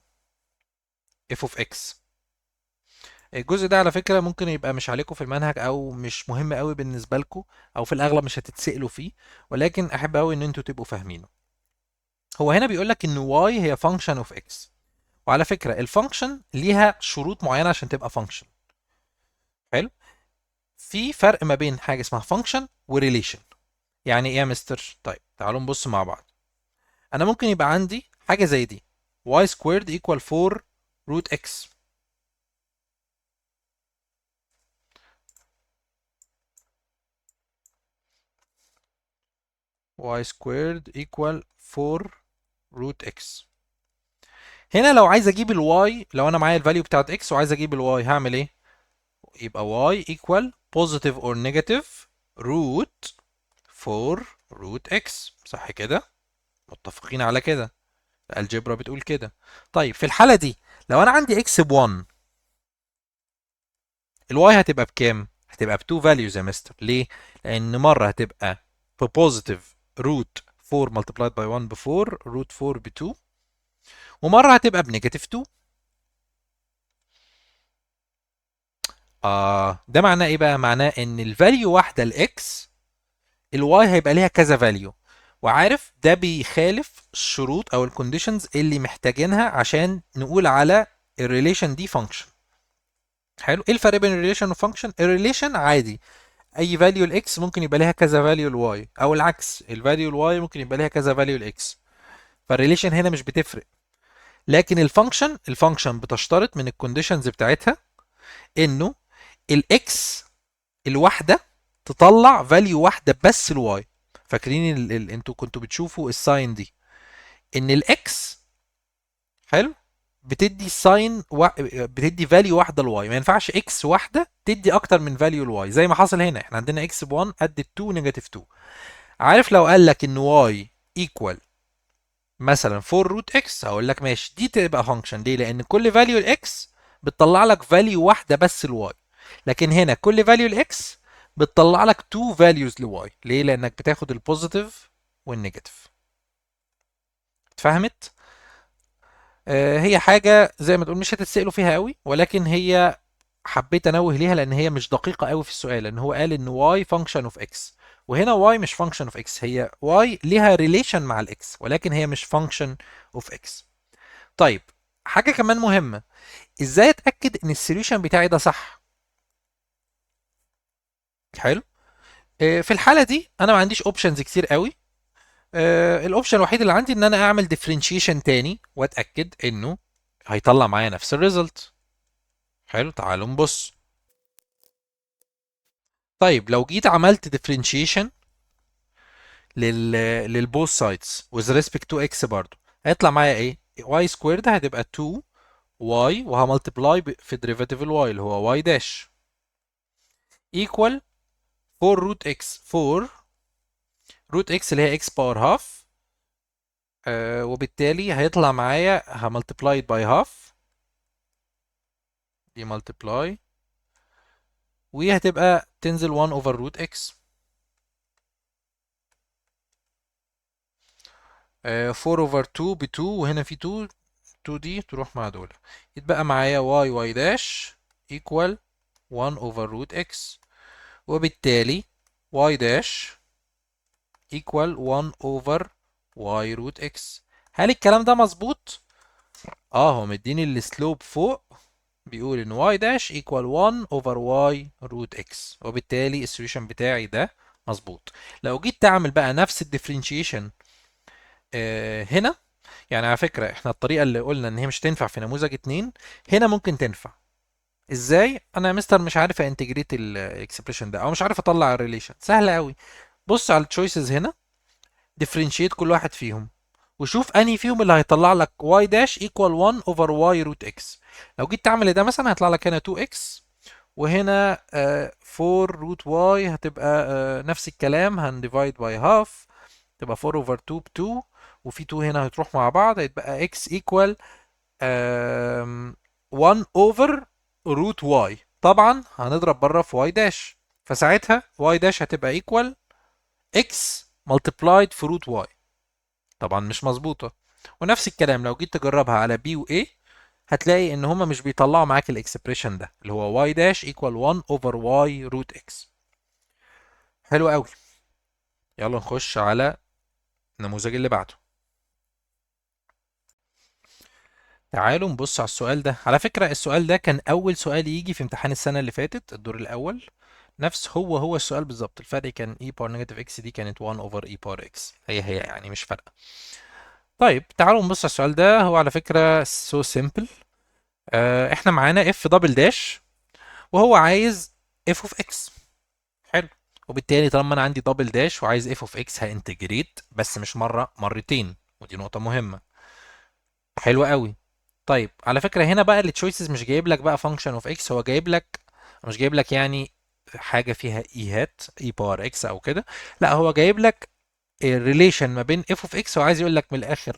A: f of x. الجزء ده على فكرة ممكن يبقى مش عليكم في المنهج او مش مهم قوي بالنسبة لكم، او في الاغلب مش هتتسألوا فيه، ولكن احب قوي ان انتوا تبقوا فاهمينه. هو هنا بيقول لك ان y هي function of x، وعلى فكرة الفانكشن ليها شروط معينة عشان تبقى فانكشن. حلو. في فرق ما بين حاجة اسمها فانكشن وريليشن. يعني ايه يا مستر؟ طيب تعالوا نبص مع بعض. انا ممكن يبقى عندي حاجة زي دي y squared equal 4 root x. y squared equal 4 root x. هنا لو عايز اجيب الواي، لو انا معايا الفاليو بتاعت x وعايز اجيب الواي هعمل ايه؟ يبقى y equal positive or negative root 4 root x، صح كده؟ متفقين على كده؟ الجبرا بتقول كده. طيب في الحالة دي لو انا عندي x ب1، الواي هتبقى بكام؟ هتبقى ب2 values يا مستر. ليه؟ لان مرة هتبقى بpositive root 4 multiplied by 1 ب 4 root 4 ب 2، ومرة هتبقى بنيجاتيف 2. ده معناه ايه بقى؟ معناه ان الفاليو واحدة الاكس، الواي هيبقى ليها كذا فاليو. وعارف ده بيخالف الشروط او الكونديشنز اللي محتاجينها عشان نقول على الريليشن دي فانكشن. حلو. ايه الفرق بين الريليشن وفانكشن؟ الريليشن عادي اي فاليو الاكس ممكن يبقى ليها كذا فاليو الواي، او العكس الفاليو الواي ممكن يبقى ليها كذا فاليو الاكس. فالريليشن هنا مش بتفرق. لكن الفانكشن بتشترط من الكونديشنز بتاعتها انه الاكس الواحده تطلع فاليو واحده بس الواي. فاكرين انتوا كنتوا بتشوفوا الساين دي، ان الاكس حلو بتدي ساين بتدي فاليو واحده الواي. ما ينفعش اكس واحده تدي اكتر من فاليو الواي، زي ما حصل هنا احنا عندنا اكس ب 1 قد 2 نيجاتيف 2. عارف لو قال لك ان واي ايكوال مثلا 4 روت اكس، هقول لك ماشي دي تبقى فانكشن. ليه؟ لان كل فاليو الاكس بتطلع لك فاليو واحده بس الواي. لكن هنا كل فاليو الاكس بتطلع لك 2 فاليوز لواي. ليه؟ لانك بتاخد البوزيتيف والنيجاتيف. اتفهمت؟ هي حاجه زي ما تقول مش هتتسألوا فيها قوي، ولكن هي حبيت انوه ليها لان هي مش دقيقه قوي في السؤال. لان هو قال ان y function of x، وهنا y مش function of x، هي y ليها relation مع الاكس ولكن هي مش function of x. طيب حاجه كمان مهمه، ازاي اتاكد ان السوليوشن بتاعي ده صح؟ حلو. في الحاله دي انا ما عنديش اوبشنز كتير قوي. الاوبشن الوحيد اللي عندي ان انا اعمل differentiation تاني واتاكد انه هيطلع معايا نفس الريزلت. حلو. تعالوا نبص. طيب لو جيت عملت differentiation للبوث سايدز with respect to x برضو، هيطلع معايا ايه؟ y سكويرد هتبقى 2 y وهملتبلاي في derivative ال y اللي هو y داش equal 4 root x. 4 root x اللي هي x باور هاف، وبالتالي هيطلع معايا هملتبلاي باي هاف، دي ملتبلاي، وهتبقى تنزل 1 over root x. 4 over 2 ب 2، وهنا في 2، 2 دي تروح مع دول، يتبقى معايا y داش equal 1 over root x، وبالتالي y داش equal 1 over y root x. هل الكلام ده مظبوط؟ هو مديني السلوب فوق بيقول ان y داش equal 1 over y root x، وبالتالي السوليوشن بتاعي ده مظبوط. لو جيت تعمل بقى نفس الديفرنشيشن هنا، يعني على فكرة احنا الطريقة اللي قلنا ان هي مش تنفع في نموذج 2 هنا ممكن تنفع. ازاي؟ انا يا مستر مش عارف انتجريت الاكسبريشن ده او مش عارف اطلع الريليشن. سهله قوي. بص على التشويسز هنا، ديفرنشيت كل واحد فيهم وشوف انهي فيهم اللي هيطلع لك y داش equal 1 over y root x. لو جيت تعمل ده مثلا هيطلع لك هنا 2x، وهنا 4 root y هتبقى نفس الكلام، هنديفايد باي هاف تبقى 4 over 2 ب 2، وفي 2 هنا هتروح مع بعض هيتبقى x equal 1 over root y. طبعا هنضرب بره في y داش، فساعتها y داش هتبقى equal x multiplied في root y. طبعا مش مظبوطة. ونفس الكلام لو جيت تجربها على b و a هتلاقي ان هما مش بيطلعوا معاك الاكسبريشن ده اللي هو y داش equal 1 over y root x. حلو قوي. يلا نخش على النموذج اللي بعده. تعالوا نبص على السؤال ده. على فكرة السؤال ده كان أول سؤال يجي في امتحان السنة اللي فاتت الدور الأول، نفس هو السؤال بالظبط. الفرق كان e power negative x دي كانت 1 over e power x، هي يعني مش فارقة. طيب تعالوا نبص على السؤال ده. هو على فكرة so simple. احنا معانا f دبل داش وهو عايز f of x. حلو. وبالتالي طالما انا عندي دبل داش وعايز f of x هانتجريت، بس مش مرة مرتين، ودي نقطة مهمة. حلو قوي. طيب على فكرة هنا بقى التشويسز مش جايب لك بقى فانكشن اوف اكس، هو جايب لك، مش جايب لك يعني حاجة فيها ايهات اي باور اكس او كده، لا هو جايب لك الريليشن ما بين اف اوف اكس، وعايز يقول لك من الاخر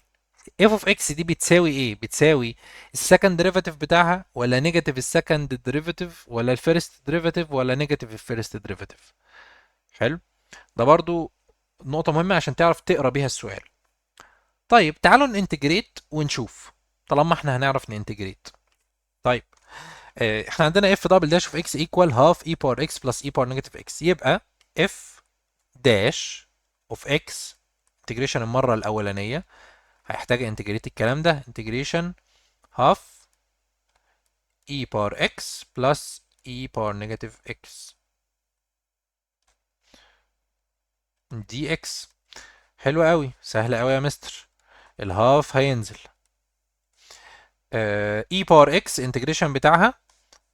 A: اف اوف اكس دي بتساوي ايه؟ بتساوي السكند ديريفاتيف بتاعها، ولا نيجاتيف السكند ديريفاتيف، ولا الفيرست ديريفاتيف، ولا نيجاتيف الفيرست ديريفاتيف. حلو. ده برضو نقطة مهمة عشان تعرف تقرا بيها السؤال. طيب تعالوا ننتجريت ونشوف، طالما احنا هنعرف ننتجريت. طيب احنا عندنا اف دبل داش اوف اكس ايكوال هاف اي باور اكس بلس اي باور نيجاتيف اكس، يبقى اف داش اوف اكس انتجريشن المره الاولانيه هيحتاج انتجريت الكلام ده، انتجريشن هاف اي باور اكس بلس اي باور نيجاتيف اكس دي اكس. حلو قوي، سهل قوي يا مستر. الهاف هينزل، اي باور اكس انتجريشن بتاعها،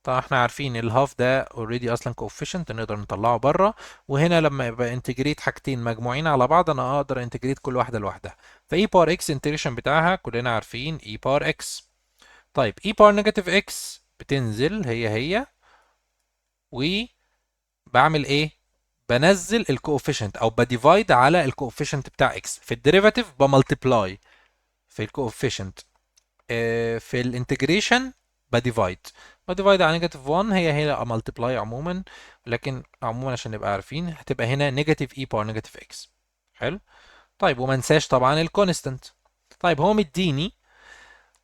A: طبعا احنا عارفين الهاف ده اوريدي اصلا كوفيشنت نقدر نطلعه بره، وهنا لما يبقى انتجريت حاجتين مجموعين على بعض انا اقدر انتجريت كل واحده لوحدها. فاي باور اكس انتجريشن بتاعها كلنا عارفين اي باور اكس. طيب اي باور نيجاتيف اكس بتنزل هي، وبعمل ايه؟ بنزل الكوفيشنت او بديفايد على الكوفيشنت بتاع اكس. في الديريفاتيف بملتبلاي في الكوفيشنت، في الانتجريشن بديفايد. بديفايد على نيجاتيف 1 هي مالتبلاي عموما، لكن عموما عشان نبقى عارفين هتبقى هنا نيجاتيف اي باور نيجاتيف اكس. حلو. طيب وما انساش طبعا الكونستنت. طيب هو مديني،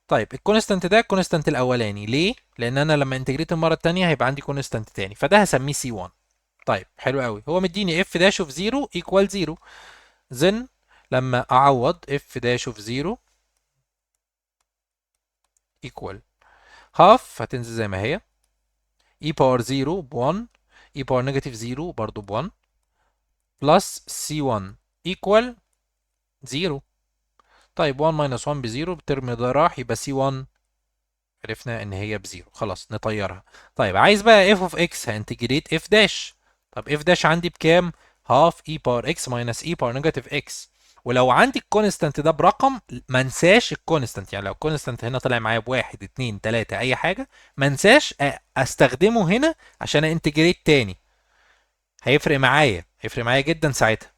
A: طيب الكونستنت ده الكونستنت الاولاني ليه؟ لان انا لما انتجريت المره الثانيه هيبقى عندي كونستنت تاني، فده هسميه سي 1. طيب حلو قوي. هو مديني اف داش اوف 0 ايكوال 0، زن لما اعوض اف داش اوف 0 ايكوال هاف هتنزل زي ما هي، e باور 0 ب 1، e باور نيجاتيف 0 برضه ب 1، بلس c1 equal 0. طيب 1 minus 1 ب 0، الترم ده راح يبقى c1 عرفنا ان هي ب 0، خلاص نطيرها. طيب عايز بقى f of x هانتجريت f داش. طب f داش عندي بكام؟ half e باور x minus e باور نيجاتيف x. ولو عندي الكونستانت ده برقم ما انساش الكونستانت، يعني لو الكونستانت هنا طلع معايا بواحد اتنين تلاتة اي حاجة ما انساش استخدمه هنا عشان انتجريت تاني، هيفرق معايا جدا ساعتها.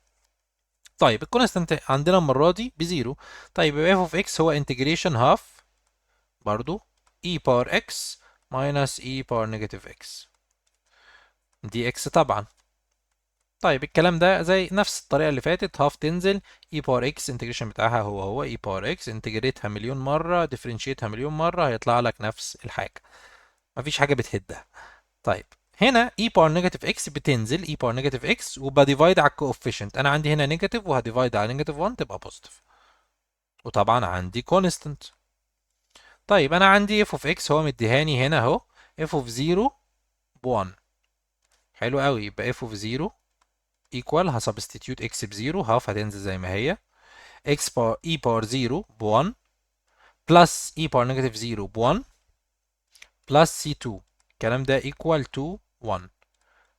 A: طيب الكونستانت عندنا المرة دي بزيرو. طيب يبقى f of x هو انتجريشن هاف برضو e باور x minus e باور نيجاتيف x دي x طبعا. طيب الكلام ده زي نفس الطريقة اللي فاتت، هاف تنزل e باور x انتجريشن بتاعها هو e باور x، انتجريتها مليون مرة ديفرنشيتها مليون مرة هيطلع لك نفس الحاجة، مفيش حاجة بتهدها. طيب هنا e باور نيجاتيف x بتنزل e باور نيجاتيف x وبديفايد على الكوفيشنت، انا عندي هنا نيجاتيف وهديفايد على نيجاتيف 1 تبقى بوزيتيف، وطبعا عندي كونستنت. طيب انا عندي f of x هو مديهاني هنا اهو f of 0 ب 1. حلو قوي. يبقى f of 0 equal هسبستيتيوت x ب 0، هاف هتنزل زي ما هي، x باور e باور 0 ب 1 بلس e باور نيجاتيف 0 ب 1 بلس c2، الكلام ده equal to 1.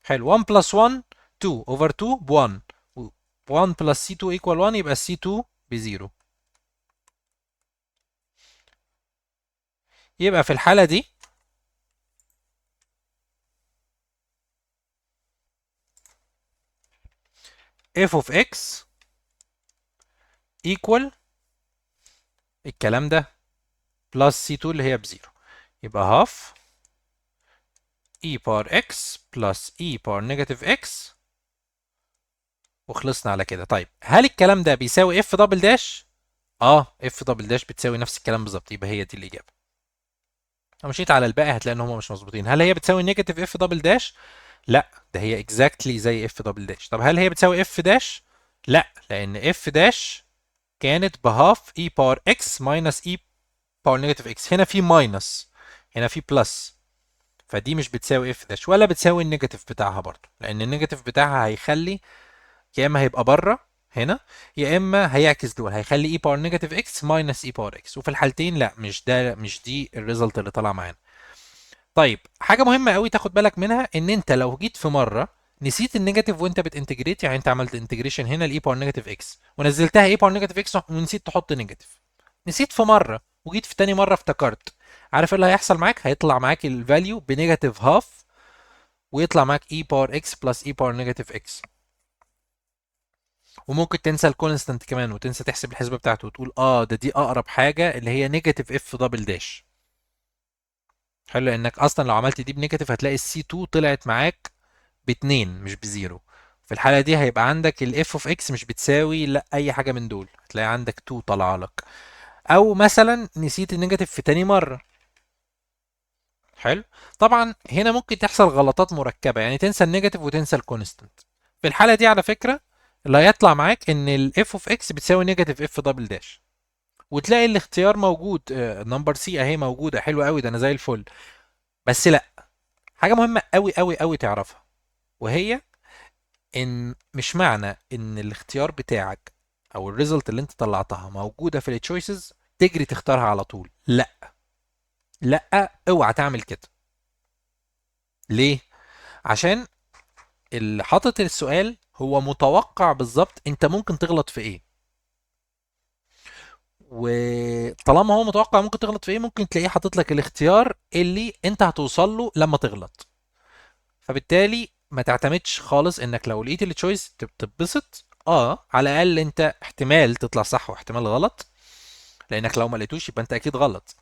A: حلو. 1 بلس 1 2 over 2 ب 1، 1 بلس c2 equal 1 يبقى c2 ب 0. يبقى في الحالة دي f of x equal الكلام ده بلس c2 اللي هي ب 0، يبقى half e باور x بلس e باور نيجاتيف x، وخلصنا على كده. طيب هل الكلام ده بيساوي f دبل داش؟ اه f دبل داش بتساوي نفس الكلام بالظبط، يبقى هي دي الإجابة. لو مشيت على الباقي هتلاقي ان هم مش مظبوطين. هل هي بتساوي نيجاتيف اف دبل داش؟ لا، ده هي اكزاكتلي زي اف دبل داش. طب هل هي بتساوي اف داش؟ لا، لان اف داش كانت بهاف اي باور اكس ماينس اي باور نيجاتيف اكس. هنا في ماينس، هنا في بلس، فدي مش بتساوي اف داش ولا بتساوي النيجاتيف بتاعها برضه، لان النيجاتيف بتاعها هيخلي يا اما هيبقى بره هنا، يا اما هيعكس دول هيخلي اي باور نيجاتيف اكس ماينس اي باور اكس، وفي الحالتين لا، مش دي الريزلت اللي طالع معانا. طيب حاجه مهمه قوي تاخد بالك منها، ان انت لو جيت في مره نسيت النيجاتيف وانت بتنتجريت، يعني انت عملت انتجريشن هنا لاي باور نيجاتيف اكس ونزلتها اي باور نيجاتيف اكس ونسيت تحط نيجاتيف، نسيت في مره وجيت في تاني مره افتكرت، عارف ايه اللي هيحصل معاك؟ هيطلع معاك الفاليو بنيجاتيف هاف، ويطلع معاك اي باور اكس بلس اي باور نيجاتيف اكس. وممكن تنسى الكونستانت كمان وتنسى تحسب الحسبه بتاعته وتقول اه ده دي اقرب حاجه اللي هي نيجاتيف اف دبل داش. حلو، لانك اصلا لو عملت دي بنيجاتيف هتلاقي السي 2 طلعت معاك باتنين مش بزيرو. في الحاله دي هيبقى عندك الاف اوف اكس مش بتساوي لا اي حاجه من دول، هتلاقي عندك 2 طالعه لك. او مثلا نسيت النيجاتيف في تاني مره. حلو. طبعا هنا ممكن تحصل غلطات مركبه، يعني تنسى النيجاتيف وتنسى الكونستانت. في الحاله دي على فكره اللي هيطلع معاك ان الاف اوف اكس بتساوي نيجاتيف اف دبل داش، وتلاقي الاختيار موجود، نمبر سي اهي موجوده، حلو قوي، ده انا زي الفل. بس لا، حاجه مهمه قوي قوي قوي تعرفها، وهي ان مش معنى ان الاختيار بتاعك او الريزلت اللي انت طلعتها موجوده في التشويسز تجري تختارها على طول. لا، لا، اوعى تعمل كده. ليه؟ عشان اللي حاطط السؤال هو متوقع بالظبط انت ممكن تغلط في ايه، وطالما هو متوقع ممكن تغلط في ايه، ممكن تلاقيه حاطط لك الاختيار اللي انت هتوصل له لما تغلط. فبالتالي ما تعتمدش خالص انك لو لقيت التشويس تتبسط، على الاقل انت احتمال تطلع صح واحتمال غلط، لانك لو ما لقيتوش يبقى انت اكيد غلط.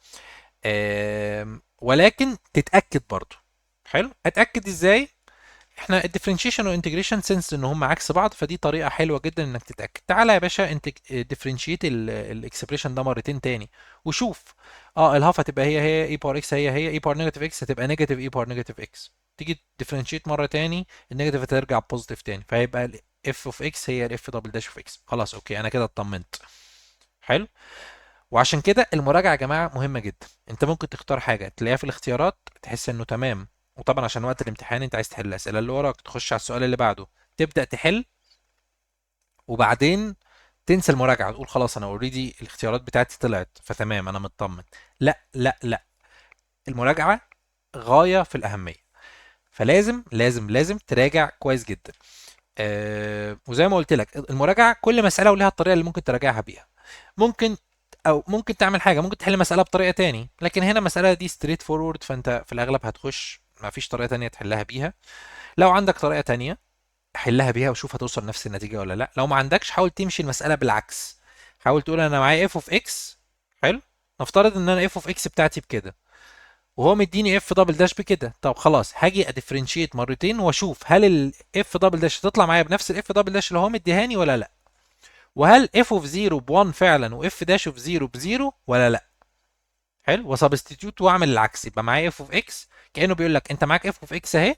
A: ولكن تتاكد برضو. حلو، اتاكد ازاي؟ احنا الديفرنشيشن والانتجريشن سنس ان هم عكس بعض، فدي طريقه حلوه جدا انك تتاكد. تعالى يا باشا انت ديفرنشيت الاكسبريشن ده مرتين تاني وشوف. الهاف هتبقى هي اي باور اكس، هي اي باور نيجاتيف اكس هتبقى نيجاتيف اي باور نيجاتيف اكس. تيجي ديفرنشيت مره تاني النيجاتيف هترجع بوزيتيف تاني، فهيبقى الاف اوف اكس هي الاف دبل داش اوف اكس. خلاص اوكي، انا كده اطمنت. حلو. وعشان كده المراجعه يا جماعه مهمه جدا. انت ممكن تختار حاجه تلاقيها في الاختيارات تحس انه تمام، وطبعا عشان وقت الامتحان انت عايز تحل الاسئله اللي وراك، تخش على السؤال اللي بعده تبدا تحل، وبعدين تنسى المراجعه تقول خلاص انا اوريدي الاختيارات بتاعتي طلعت فتمام انا مطمن. لا لا لا، المراجعه غايه في الاهميه، فلازم لازم لازم تراجع كويس جدا. وزي ما قلت لك المراجعه كل مساله ولها الطريقه اللي ممكن تراجعها بيها. ممكن او ممكن تعمل حاجه، ممكن تحل مساله بطريقه تاني، لكن هنا مساله دي ستريت فورورد، فانت في الاغلب هتخش ما فيش طريقه تانية تحلها بيها. لو عندك طريقه تانية حلها بيها وشوف هتوصل نفس النتيجه ولا لا. لو ما عندكش حاول تمشي المساله بالعكس، حاول تقول انا معايا اف اوف اكس. حلو، نفترض ان انا اف اوف اكس بتاعتي بكده وهو مديني اف دبل داش بكده. طب خلاص هاجي اديفرنشيت مرتين واشوف هل الاف دبل داش هتطلع معايا بنفس الاف دبل داش اللي هو مديهاني ولا لا، وهل اف اوف 0 ب1 فعلا واف داش اوف 0 ب0 ولا لا. حلو، وسبستيتيوت واعمل العكس، يبقى معايا اف اوف اكس كانه بيقول لك انت معاك اف اوف اكس اهي،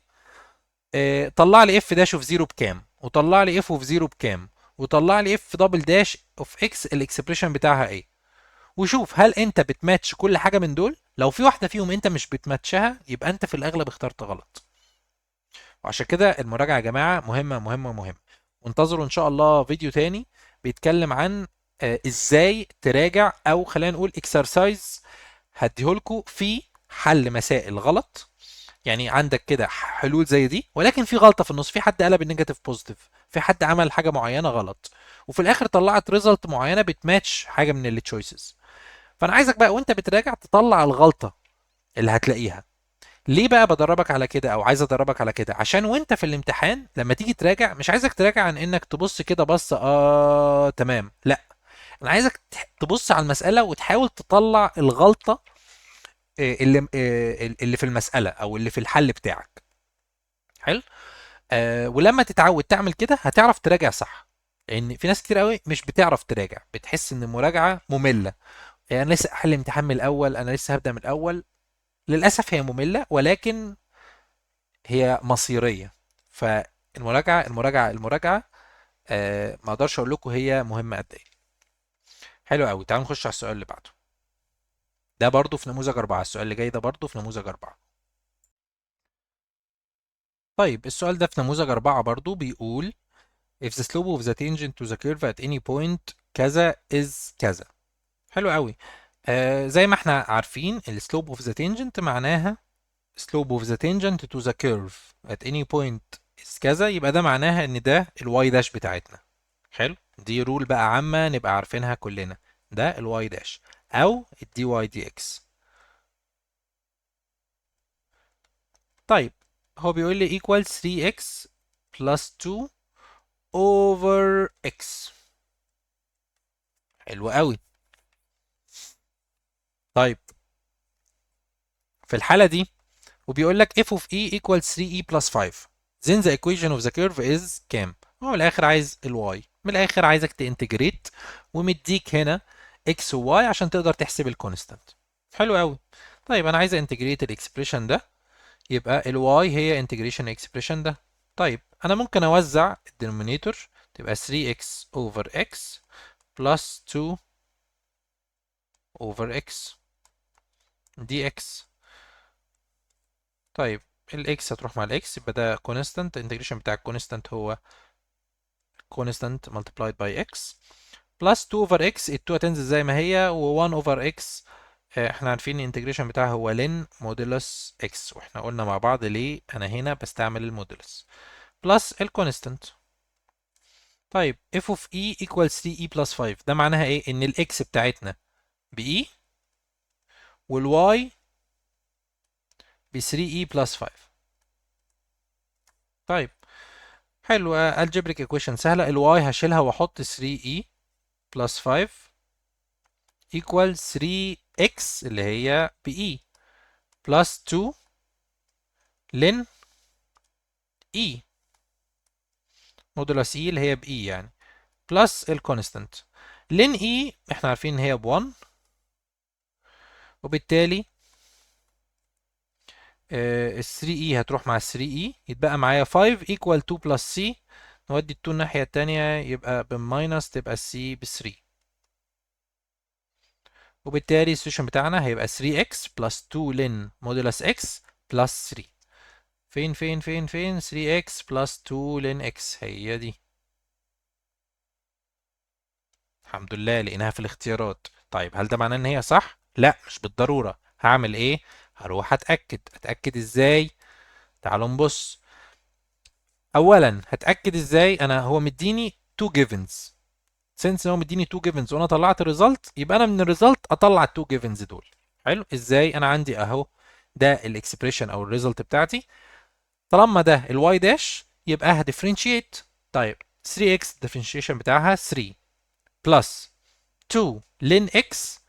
A: طلع لي اف داش اوف 0 بكام، وطلع لي اف اوف 0 بكام، وطلع لي اف دبل داش اوف اكس الاكسبريشن بتاعها ايه، وشوف هل انت بتماتش كل حاجه من دول. لو في واحده فيهم انت مش بتماتشها يبقى انت في الاغلب اخترت غلط. وعشان كده المراجعه يا جماعه مهمه مهمه مهمه. وانتظروا ان شاء الله فيديو تاني بيتكلم عن ازاي تراجع، او خلينا نقول اكسرسايز هديهولكوا في حل مسائل غلط. يعني عندك كده حلول زي دي ولكن في غلطه في النص، في حد قلب النيجاتيف بوزيتيف، في حد عمل حاجه معينه غلط، وفي الاخر طلعت ريزلت معينه بتماتش حاجه من التشويسز. فانا عايزك بقى وانت بتراجع تطلع الغلطه اللي هتلاقيها. ليه بقى بدربك على كده او عايز ادربك على كده؟ عشان وانت في الامتحان لما تيجي تراجع مش عايزك تراجع عن انك تبص كده بص تمام، لا، انا عايزك تبص على المساله وتحاول تطلع الغلطه اللي في المساله او اللي في الحل بتاعك. حلو. ولما تتعود تعمل كده هتعرف تراجع صح، لان في ناس كتير قوي مش بتعرف تراجع، بتحس ان المراجعه ممله، يعني انا لسه احل امتحان من الاول، انا لسه هبدا من الاول. للاسف هي ممله، ولكن هي مصيريه. فالمراجعه ما اقدرش اقول لكم هي مهمه قد ايه. حلو قوي، تعالوا نخش على السؤال اللي بعده. ده برضو في نموذج 4. السؤال اللي جاي ده برضو في نموذج 4. طيب السؤال ده في نموذج 4 برضو بيقول if the slope of the tangent to the curve at any point كذا is كذا. حلو قوي. زي ما احنا عارفين ال slope of the tangent معناها slope of the tangent to the curve at any point is كذا، يبقى ده معناها ان ده الواي داش بتاعتنا. حلو، دي رول بقى عامة نبقى عارفينها كلنا. ده الواي داش او الدي واي دي اكس. طيب هو بيقول لي equal 3x plus 2 over x. حلو قوي. طيب في الحالة دي وبيقول لك f of e equals 3e plus 5 then the equation of the curve is كام؟ هو من الآخر عايز الواي، من الآخر عايزك تintegrate ومديك هنا x و y عشان تقدر تحسب الكونستانت. حلو قوي. طيب أنا عايز انتجريت الاكسبريشن ده، يبقى الواي هي انتجريشن اكسبريشن ده. طيب أنا ممكن أوزع الدينومينيتور تبقى 3x over x plus 2 over x dx. طيب الاكس هتروح مع الاكس، يبقى ده كونستانت، الانتجريشن بتاع الكونستانت هو constant multiplied by x plus 2 over x. ال 2 هتنزل زي ما هي، و 1 over x احنا عارفين الانتجريشن بتاعها هو ln مودولس x، واحنا قلنا مع بعض ليه انا هنا بستعمل المودولس plus الكونستانت. طيب f of e equals 3e plus 5 ده معناها ايه؟ ان الاكس بتاعتنا ب e والواي ب 3e plus 5. طيب حلو، algebraic equation سهلة. الواي هشيلها واحط 3e plus 5 equal 3x اللي هي ب e plus 2 ln e مودولس e اللي هي ب e يعني plus الكونستانت. ln e احنا عارفين ان هي ب 1، وبالتالي ال 3e هتروح مع ال 3e، يتبقى معايا 5 equal 2 plus c. نودي ال 2 الناحية التانية يبقى بالماينس، تبقى c ب 3. وبالتالي السوليوشن بتاعنا هيبقى 3x plus 2 ln مودولس x plus 3. فين 3x plus 2 ln x هي دي. الحمد لله لقيناها في الاختيارات. طيب هل ده معناه ان هي صح؟ لا مش بالضرورة. هعمل ايه؟ هروح اتأكد ازاي؟ تعالوا نبص. اولا هتأكد ازاي؟ انا هو مديني 2 givens. سنس هو مديني 2 givens وانا طلعت الريزلت، يبقى انا من الريزلت اطلع ال 2 givens دول. حلو، ازاي؟ انا عندي اهو ده الاكسبريشن او الريزلت بتاعتي. طالما ده الواي داش يبقى هديفرنشيت. طيب 3x الديفرنشيشن بتاعها 3 بلس 2 ln x.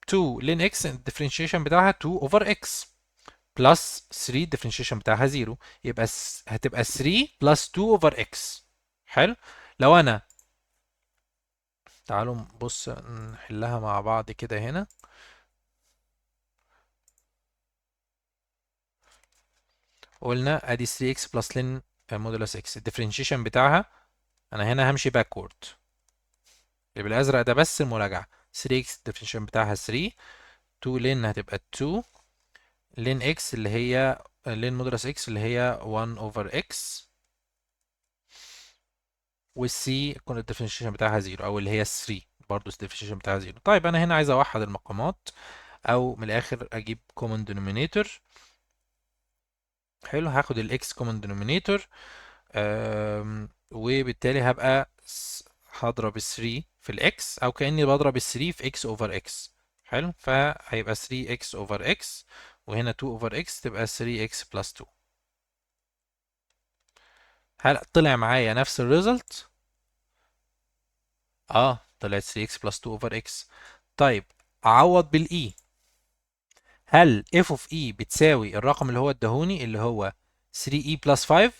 A: 2 ln x الديفرنشيشن بتاعها 2 over x بلس 3 الديفرنشيشن بتاعها 0، يبقى هتبقى 3 بلس 2 over x. حلو. لو انا تعالوا نبص نحلها مع بعض كده هنا. قلنا ادي 3x بلس ln مودولس x الديفرنشيشن بتاعها. انا هنا همشي باكورد، اللي بالازرق ده بس المراجعه. 3x الديفرنشيشن بتاعها 3، 2 لين هتبقى 2 لين x اللي هي لين مودولس x اللي هي 1 over x، والسي يكون الديفرنشيشن بتاعها 0 او اللي هي 3 برضه الديفرنشيشن بتاعها 0. طيب انا هنا عايز اوحد المقامات، او من الاخر اجيب common denominator. حلو، هاخد الاكس common denominator، وبالتالي هبقى هضرب ال 3 في الاكس، او كاني بضرب ال 3 في x over x. حلو، فهيبقى 3x over x، وهنا 2 over x تبقى 3x plus 2. هل طلع معايا نفس الريزلت؟ اه طلعت 3x plus 2 over x. طيب اعوض بالاي. هل f of e بتساوي الرقم اللي هو اداهوني اللي هو 3e plus 5؟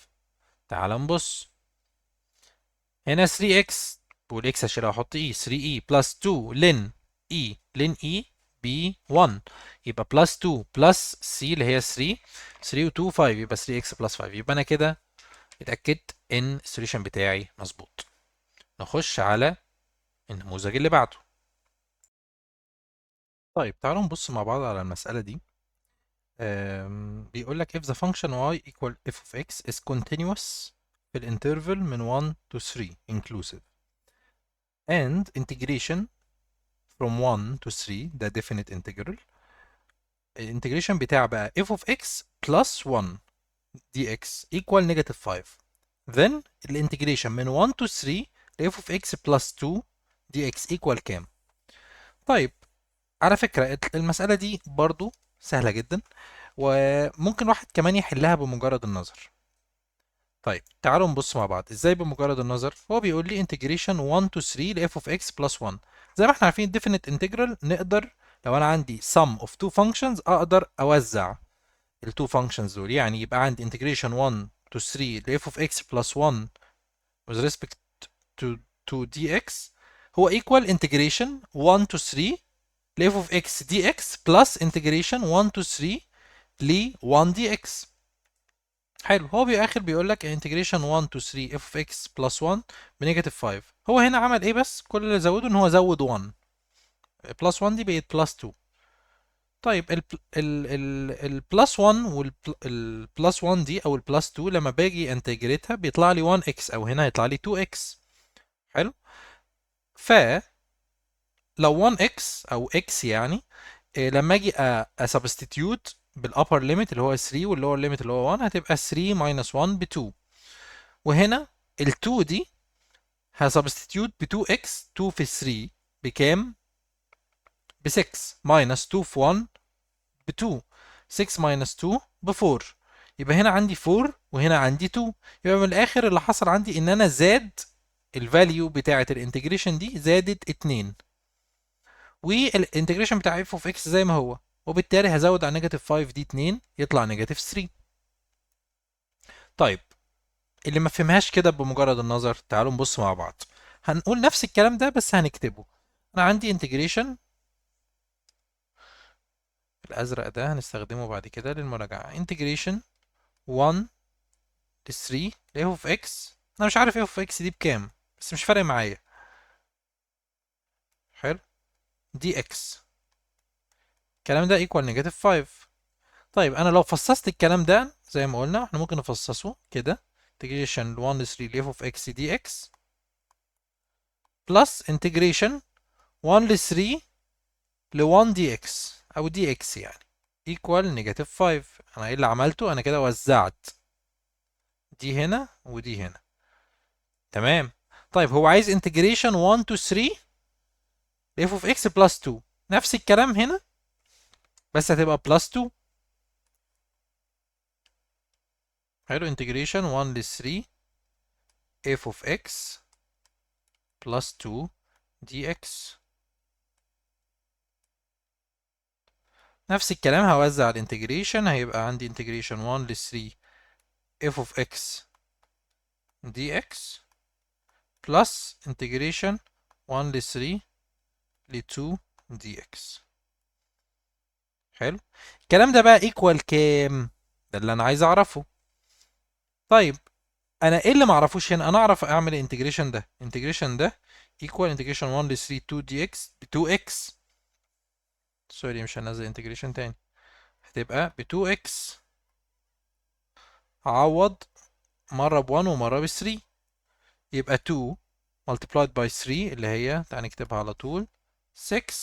A: تعال نبص. هنا 3x والاكس هشيلها واحط e، 3e plus 2 ln e ln e ب 1. يبقى بلس 2 بلس سي اللي هي 3، 3 و 2 5، يبقى 3x بلس 5. يبقى انا كده اتأكدت ان السوليوشن بتاعي مظبوط. نخش على النموذج اللي بعده. طيب تعالوا نبص مع بعض على المسألة دي. بيقول لك if the function y equal f of x is continuous في الانترفال من 1 to 3 inclusive and integration from 1 to 3 ده definite integral. الانتجريشن بتاع بقى f of x plus 1 dx equal negative 5. then الانتجريشن من 1 to 3 ل f of x plus 2 dx equal كام؟ طيب على فكرة المسألة دي برضو سهلة جدا، وممكن واحد كمان يحلها بمجرد النظر. طيب تعالوا نبص مع بعض ازاي بمجرد النظر. هو بيقول لي انتجريشن 1 to 3 ل f of x plus 1. زي ما احنا عارفين definite integral نقدر لو انا عندي sum of two functions اقدر اوزع ال two functions دول. يعني يبقى عندي integration 1 to 3 ل f of x plus 1 with respect to dx هو equal integration 1 to 3 ل f of x dx plus integration 1 to 3 ل 1 dx. حلو. هو بالاخر بيقول لك integration 1 to 3 f of x plus 1 بنيجاتيف 5. هو هنا عمل ايه بس؟ كل اللي زوده ان هو زود 1 بلس 1 دي بقت بلس 2. طيب البلس 1 والبلس 1 دي او البلس 2 لما باجي انتجريتها بيطلع لي 1x او هنا هيطلع لي 2x. حلو. ف لو 1x او x يعني لما اجي اسبستيتيوت بالابر ليميت اللي هو 3 واللور ليميت اللي هو 1 هتبقى 3 minus 1 ب 2. وهنا ال 2 دي هسبستيتيوت ب 2x، 2 في 3 بكام؟ ب 6 minus 2 في 1 ب 2، 6 minus 2 ب 4. يبقى هنا عندي 4 وهنا عندي 2. يبقى من الاخر اللي حصل عندي ان انا زاد الفاليو بتاعه الانتجريشن دي زادت 2، والانتجريشن بتاع f of x زي ما هو، وبالتالي هزود على نيجاتيف 5 دي 2 يطلع نيجاتيف 3. طيب اللي ما فهمهاش كده بمجرد النظر تعالوا نبص مع بعض. هنقول نفس الكلام ده بس هنكتبه. انا عندي انتجريشن الازرق ده هنستخدمه بعد كده للمراجعه. انتجريشن 1 ل 3 ل f of x. انا مش عارف f of x دي بكام بس مش فارق معايا. حلو. dx الكلام ده equal نيجاتيف 5. طيب انا لو فصصت الكلام ده زي ما قلنا احنا ممكن نفصصه كده. integration 1 ل 3 ل f of x dx plus integration 1 ل 3 ل 1 dx او dx يعني equal نيجاتيف 5. انا ايه اللي عملته؟ انا كده وزعت دي هنا ودي هنا. تمام. طيب هو عايز integration 1 to 3 ل f of x plus 2. نفس الكلام هنا بس هتبقى plus 2. حلو. integration 1 ل 3 f of x plus 2 dx. نفس الكلام هوزع الانتجريشن هيبقى عندي integration 1 ل 3 f of x dx plus integration 1 ل 3 ل 2 dx. حلو. الكلام ده بقى equal كام؟ ده اللي انا عايز اعرفه. طيب انا ايه اللي ما اعرفوش هنا؟ انا اعرف اعمل الانتجريشن ده. الانتجريشن ده equal integration 1 ل 3 2 dx ب 2x. سوري مش هنزل انتجريشن تاني. هتبقى ب 2x. هعوض مرة ب 1 ومرة ب 3. يبقى 2 multiplied by 3 اللي هي تعال نكتبها على طول 6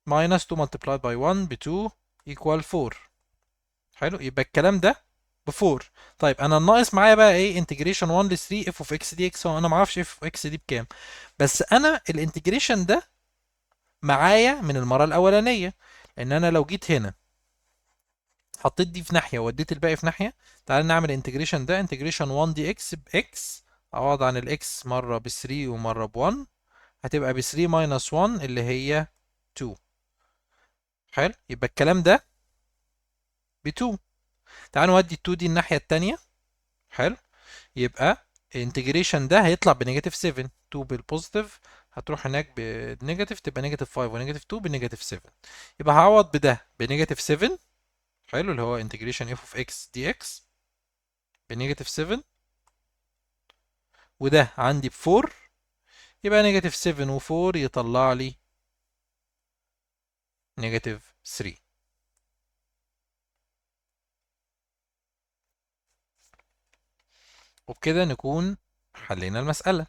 A: minus 2 multiplied by 1 ب 2 equal 4. حلو. يبقى الكلام ده ب 4. طيب انا الناقص معايا بقى ايه؟ integration 1 ل 3 f of x dx. هو انا ما اعرفش f of x دي بكام، بس انا الانتجريشن ده معايا من المرة الأولانية. لأن أنا لو جيت هنا حطيت دي في ناحية ووديت الباقي في ناحية، تعال نعمل انتجريشن ده. انتجريشن 1 دي اكس باكس، أعوض عن الاكس مرة ب 3 ومرة ب 1 هتبقى ب 3 ماينس 1 اللي هي 2. حلو. يبقى الكلام ده ب 2. تعال نودي ال 2 دي الناحية التانية. حلو. يبقى الانتجريشن ده هيطلع بنيجاتيف 7. 2 بالبوزيتيف هتروح هناك بنيجاتيف، تبقى نيجاتيف 5 ونيجاتيف 2 بنيجاتيف 7. يبقى هعوض بده بنيجاتيف 7، حلو، اللي هو انتجريشن اف اوف اكس دي اكس بنيجاتيف 7، وده عندي ب 4، يبقى نيجاتيف 7 و4 يطلع لي نيجاتيف 3. وبكده نكون حلينا المسألة.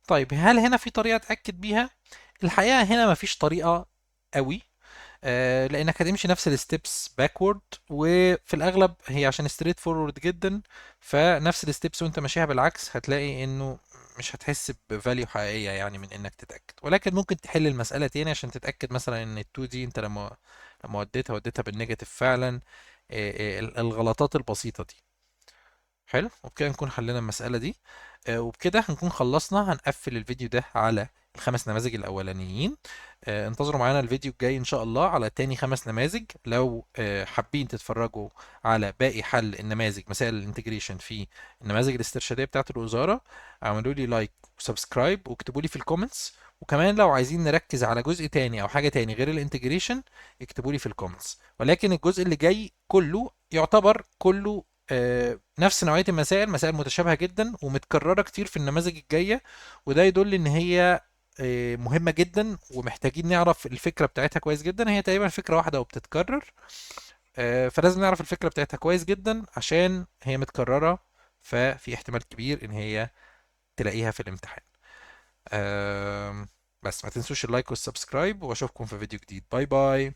A: طيب هل هنا في طريقة أتأكد بيها؟ الحقيقة هنا مفيش طريقة قوي، لانك هتمشي نفس الستبس باكورد، وفي الاغلب هي عشان ستريت فورورد جدا، فنفس الستبس وانت ماشيها بالعكس هتلاقي انه مش هتحس بفاليو حقيقية يعني من انك تتأكد. ولكن ممكن تحل المسألة تاني عشان تتأكد مثلا ان ال2 دي انت لما وديتها بالنيجاتيف فعلا. الغلطات البسيطة دي. حلو، وبكده نكون حلينا المسألة دي. وبكده هنكون خلصنا، هنقفل الفيديو ده على الخمس نماذج الأولانيين. انتظروا معانا الفيديو الجاي إن شاء الله على تاني خمس نماذج. لو حابين تتفرجوا على باقي حل النماذج، مسائل الانتجريشن في النماذج الاسترشادية بتاعة الوزارة، اعملوا لي لايك وسبسكرايب واكتبوا لي في الكومنتس. وكمان لو عايزين نركز على جزء تاني أو حاجة تاني غير الانتجريشن، اكتبوا لي في الكومنتس. ولكن الجزء اللي جاي كله يعتبر كله نفس نوعية المسائل، مسائل متشابهة جدا ومتكررة كتير في النماذج الجاية. وده يدل ان هي مهمة جدا، ومحتاجين نعرف الفكرة بتاعتها كويس جدا. هي تقريبا فكرة واحدة وبتتكرر، فلازم نعرف الفكرة بتاعتها كويس جدا عشان هي متكررة، ففي احتمال كبير ان هي تلاقيها في الامتحان. بس ما تنسوش اللايك والسبسكرايب، واشوفكم في فيديو جديد. باي باي.